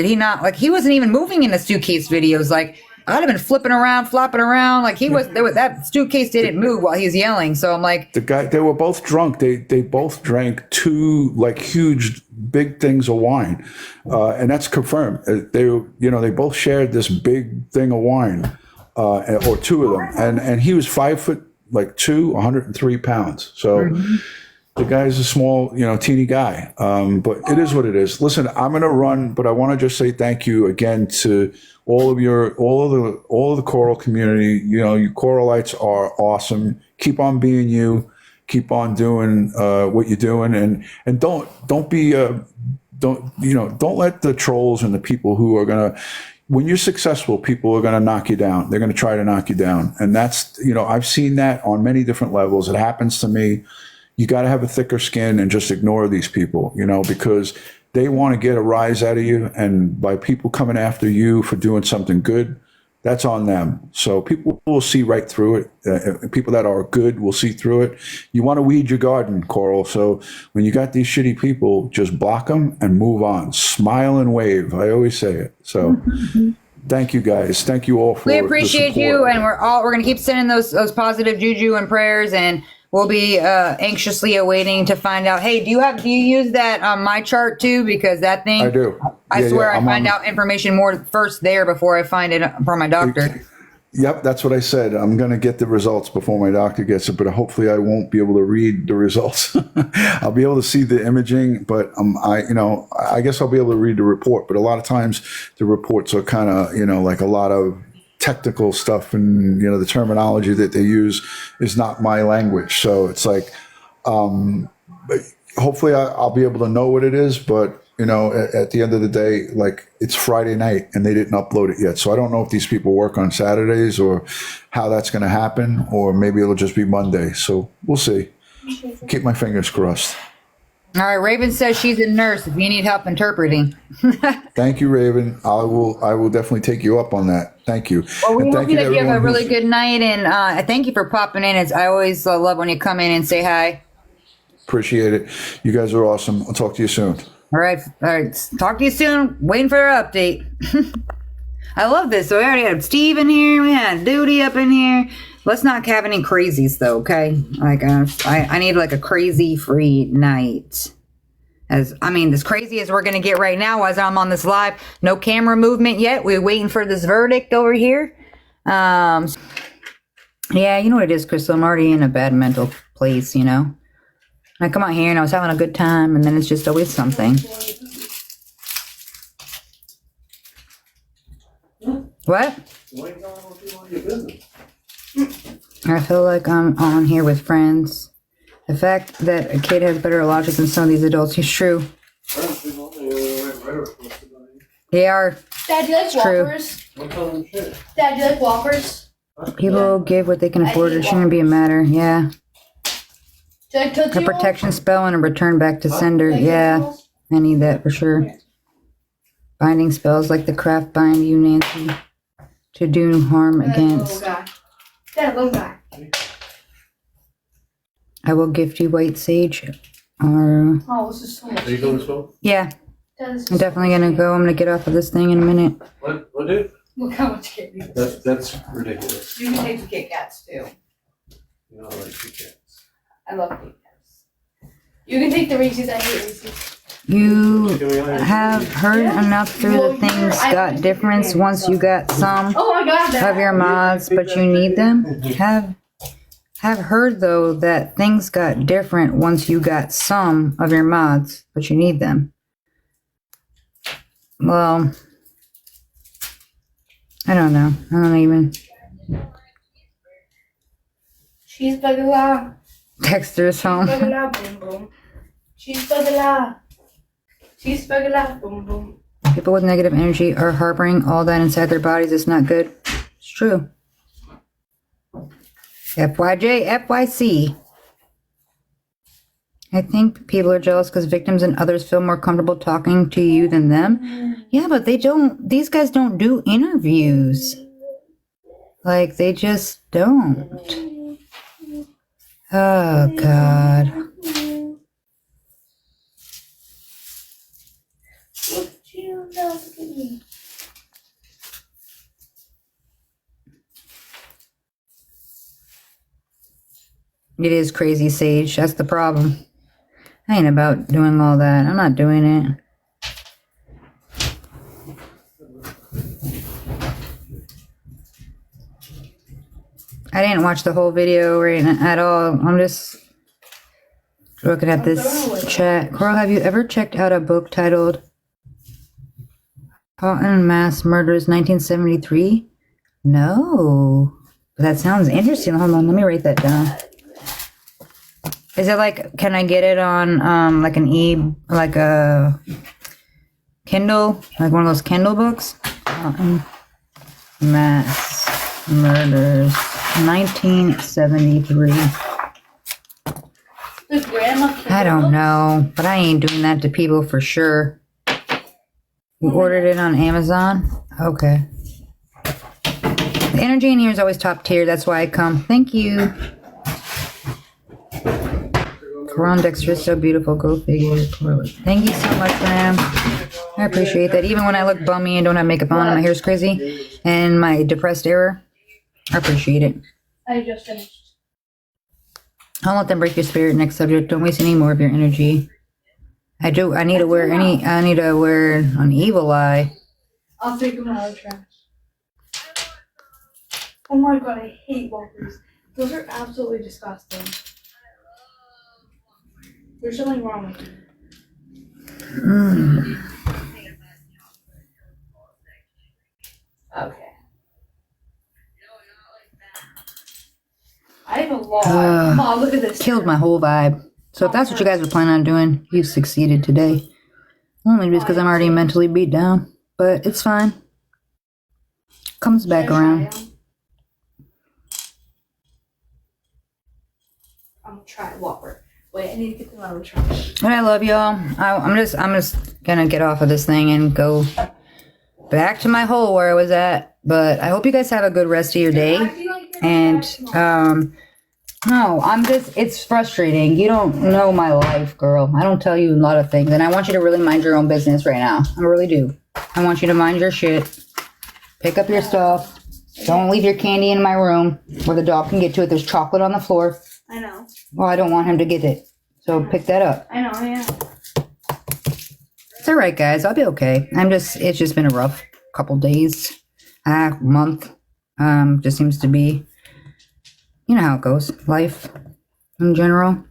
he not, like he wasn't even moving in the suitcase videos, like I'd have been flipping around, flopping around. Like that suitcase didn't move while he was yelling. So I'm like, The guy, they were both drunk. They both drank two like huge big things of wine, and that's confirmed. They both shared this big thing of wine, or two of them, and he was 5'2", 103 pounds. So. The guy's a small, teeny guy, but it is what it is. Listen, I'm going to run, but I want to just say thank you again to all of the Koral community. You Koralites are awesome. Keep on being you. Keep on doing what you're doing, and don't let the trolls and the people who are gonna. When you're successful, people are going to knock you down. They're going to try to knock you down, and that's I've seen that on many different levels. It happens to me. You got to have a thicker skin and just ignore these people, because they want to get a rise out of you. And by people coming after you for doing something good, that's on them. So people will see right through it. People that are good will see through it. You want to weed your garden, Koral. So when you got these shitty people, just block them and move on. Smile and wave. I always say it. So thank you guys. Thank you all for we appreciate you, and we're going to keep sending those positive juju and prayers, and we'll be anxiously awaiting to find out. Hey, do you use that on my chart too? Because that thing, I do. I swear I find out information more first there before I find it for my doctor. Yep, that's what I said. I'm going to get the results before my doctor gets it, but hopefully I won't be able to read the results. I'll be able to see the imaging, but I guess I'll be able to read the report. But a lot of times the reports are kind of, like a lot of technical stuff, and the terminology that they use is not my language. So it's like, but hopefully I'll be able to know what it is. But at the end of the day, like, it's Friday night and they didn't upload it yet. So I don't know if these people work on Saturdays or how that's going to happen, or maybe it'll just be Monday. So we'll see. Keep my fingers crossed. All right, Raven says she's a nurse if you need help interpreting. Thank you, Raven. I will definitely take you up on that. Thank you. Well, we and hope thank that you have a really good night, and thank you for popping in. I always love when you come in and say hi. Appreciate it. You guys are awesome. I'll talk to you soon. All right. Talk to you soon. Waiting for an update. I love this. So we already had Steve in here. We had Duty up in here. Let's not have any crazies though, okay? Like I need like a crazy free night. As crazy as we're gonna get right now as I'm on this live. No camera movement yet. We're waiting for this verdict over here. Yeah, you know what it is, Crystal. I'm already in a bad mental place, I come out here and I was having a good time, and then it's just always something. What? I feel like I'm on here with friends. The fact that a kid has better logic than some of these adults is true. They are. Dad, do you like Whoppers? Dad, do you like Whoppers? People give what they can afford. It shouldn't be a matter. Yeah. Do you like Tootsie A protection spell and a return back to sender. Yeah. I need that for sure. Binding spells like the craft bind you, Nancy, to do harm against. Dad, little guy. I will gift you white sage. Or Oh, this is so much. Are you going to school? yeah, Dad, this I'm is definitely gonna go. I'm gonna get off of this thing in a minute. What, dude? Look how much candy this is. That's ridiculous. You can take the Kit Kats too. You know, like Kit Kats. I love Kit Kats. You can take the Reese's. I hate Reese's. You have heard enough through the things got difference once you got some Oh my god, Dad. of your mods, but you need them. Have heard though that things got different once you got some of your mods, but you need them. Well, I don't know. I don't even. Cheeseburger la. Dexter's home. Cheeseburger la, boom boom. Cheeseburger la. Cheeseburger la, boom boom. People with negative energy are harboring all that inside their bodies. It's not good. It's true. FYJ, FYC. I think people are jealous because victims and others feel more comfortable talking to you than them. Yeah, but they don't, these guys don't do interviews. Like, they just don't. Oh, God. Look at you, look at me. It is crazy, Sage. That's the problem. I ain't about doing all that. I'm not doing it. I didn't watch the whole video at all. I'm just looking at this chat. Coral, have you ever checked out a book titled Cotton Mass Murders 1973? No. That sounds interesting. Hold on, let me write that down. Is it like, can I get it on like like a Kindle? Like one of those Kindle books? Cotton Mass Murders 1973. The grandma Kindle I don't books? know, but I ain't doing that to people for sure. You ordered it on Amazon? Okay. The energy in here is always top tier. That's why I come. Thank you. Koral Dexter, so beautiful. Go figure. Thank you so much, ma'am. I appreciate that. Even when I look bummy and don't have makeup on and my hair's crazy and my depressed era, I appreciate it. I just finished. Don't let them break your spirit. Next subject. Don't waste any more of your energy. I need to wear an evil eye. I'll take them out of the trash. Oh my god, I hate walkers. Those are absolutely disgusting. There's something wrong with you. Okay. I have a lot. Mom, look at this. Killed my whole vibe. So if that's what you guys were planning on doing, you succeeded today. Only just because I'm already mentally beat down. But it's fine. Comes back around. I'm gonna try Whopper. Wait, I need to get them out of the trash. But I love y'all. I'm just gonna get off of this thing and go back to my hole where I was at. But I hope you guys have a good rest of your day. And no, it's frustrating. You don't know my life, girl. I don't tell you a lot of things. And I want you to really mind your own business right now. I really do. I want you to mind your shit. Pick up your stuff. Don't leave your candy in my room where the dog can get to it. There's chocolate on the floor. I know. Well, I don't want him to get it. So pick that up. I know, yeah. It's all right, guys. I'll be okay. It's just been a rough couple days, month. Just seems to be, you know how it goes. Life in general.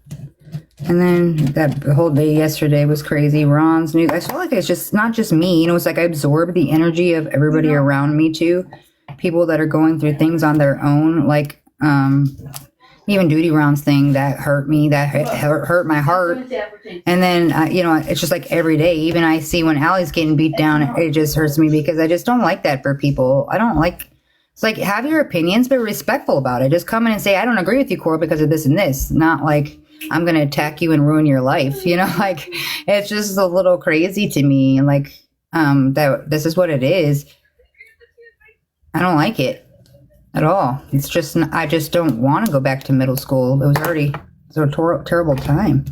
And then that whole day yesterday was crazy. Ron's news. I feel like it's just not just me. You know, it's like I absorb the energy of everybody around me too. People that are going through things on their own, like even Duty Ron's thing that hurt me, that hurt my heart. And then it's just like every day. Even I see when Allie's getting beat down, it just hurts me because I just don't like that for people. I don't like. It's like, have your opinions, but respectful about it. Just come in and say, I don't agree with you, Coral, because of this and this. Not like, I'm going to attack you and ruin your life. You know, like, it's just a little crazy to me. Like, that this is what it is. I don't like it at all. It's just, I just don't want to go back to middle school. It was already a terrible time.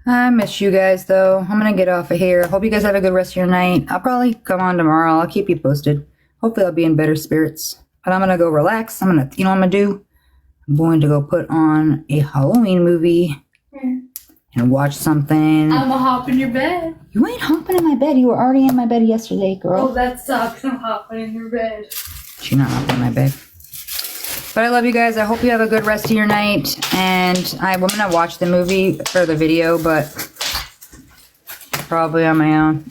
I miss you guys, though. I'm going to get off of here. Hope you guys have a good rest of your night. I'll probably come on tomorrow. I'll keep you posted. Hopefully I'll be in better spirits. But I'm going to go relax. You know what I'm going to do? I'm going to go put on a Halloween movie and watch something. I'm going to hop in your bed. You ain't hopping in my bed. You were already in my bed yesterday, girl. Oh, that sucks. I'm hopping in your bed. She's not hopping in my bed. But I love you guys. I hope you have a good rest of your night. And I'm going to watch the movie for the video, but probably on my own.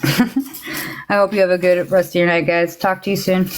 I hope you have a good rest of your night, guys. Talk to you soon.